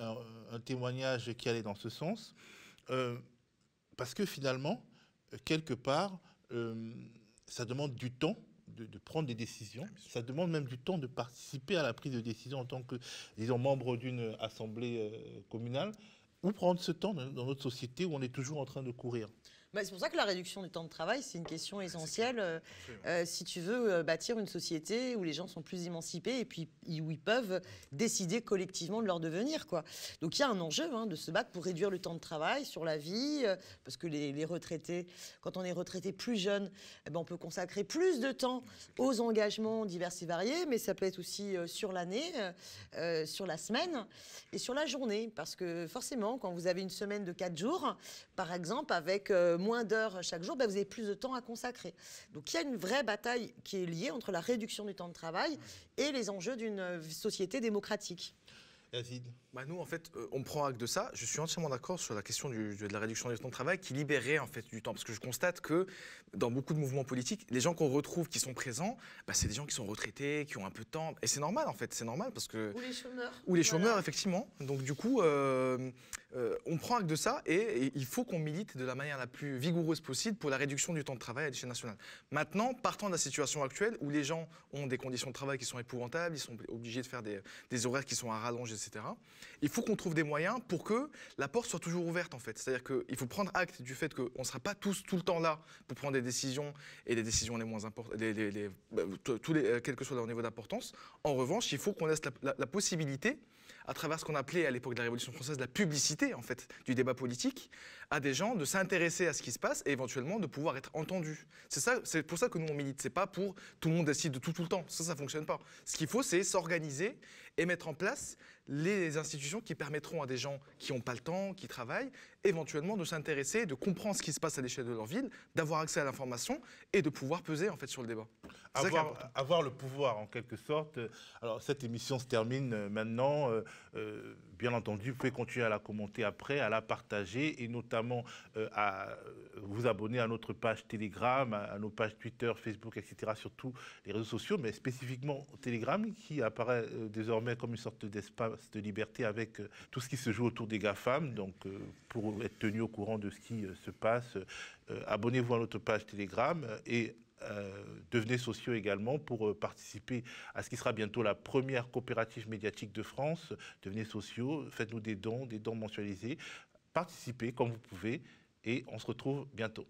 un témoignage qui allait dans ce sens, parce que finalement, quelque part, ça demande du temps de prendre des décisions, ça demande même du temps de participer à la prise de décision en tant que, disons, membre d'une assemblée communale, ou prendre ce temps dans notre société où on est toujours en train de courir. C'est pour ça que la réduction du temps de travail, c'est une question essentielle si tu veux bâtir une société où les gens sont plus émancipés et puis où ils peuvent décider collectivement de leur devenir, quoi. Donc il y a un enjeu de se battre pour réduire le temps de travail sur la vie, parce que les retraités, quand on est retraité plus jeune, on peut consacrer plus de temps aux engagements divers et variés, mais ça peut être aussi sur l'année, sur la semaine et sur la journée, parce que forcément, quand vous avez une semaine de 4 jours, par exemple, avec moins d'heures chaque jour, vous avez plus de temps à consacrer. Donc il y a une vraie bataille qui est liée entre la réduction du temps de travail et les enjeux d'une société démocratique. Nous, en fait, on prend acte de ça. Je suis entièrement d'accord sur la question de la réduction du temps de travail qui libérait en fait du temps. Parce que je constate que dans beaucoup de mouvements politiques, les gens qu'on retrouve qui sont présents, c'est des gens qui sont retraités, qui ont un peu de temps. Et c'est normal, en fait. C'est normal parce que... Ou les chômeurs. Ou les chômeurs, effectivement. Donc du coup, on prend acte de ça et il faut qu'on milite de la manière la plus vigoureuse possible pour la réduction du temps de travail à l'échelle nationale. Maintenant, partant de la situation actuelle où les gens ont des conditions de travail qui sont épouvantables, ils sont obligés de faire des horaires qui sont à rallonge, etc. Il faut qu'on trouve des moyens pour que la porte soit toujours ouverte, en fait. C'est-à-dire qu'il faut prendre acte du fait qu'on ne sera pas tous tout le temps là pour prendre des décisions, et les décisions les moins importantes, quel que soit leur niveau d'importance. En revanche, il faut qu'on laisse la possibilité, à travers ce qu'on appelait à l'époque de la Révolution française la publicité, en fait, du débat politique, à des gens de s'intéresser à ce qui se passe et éventuellement de pouvoir être entendus. C'est pour ça que nous, on milite. C'est pas pour tout le monde décide de tout le temps. Ça ne fonctionne pas. Ce qu'il faut, c'est s'organiser et mettre en place les institutions qui permettront à des gens qui n'ont pas le temps, qui travaillent, éventuellement de s'intéresser, de comprendre ce qui se passe à l'échelle de leur ville, d'avoir accès à l'information et de pouvoir peser en fait sur le débat. Avoir le pouvoir en quelque sorte. Alors cette émission se termine maintenant. Bien entendu, vous pouvez continuer à la commenter après, à la partager et notamment à vous abonner à notre page Telegram, à nos pages Twitter, Facebook, etc. sur tous les réseaux sociaux, mais spécifiquement Telegram qui apparaît désormais comme une sorte d'espace de liberté avec tout ce qui se joue autour des GAFAM. Donc pour être tenu au courant de ce qui se passe, abonnez-vous à notre page Telegram et devenez sociaux également pour participer à ce qui sera bientôt la première coopérative médiatique de France. Devenez sociaux, faites-nous des dons mensualisés, participez comme vous pouvez et on se retrouve bientôt.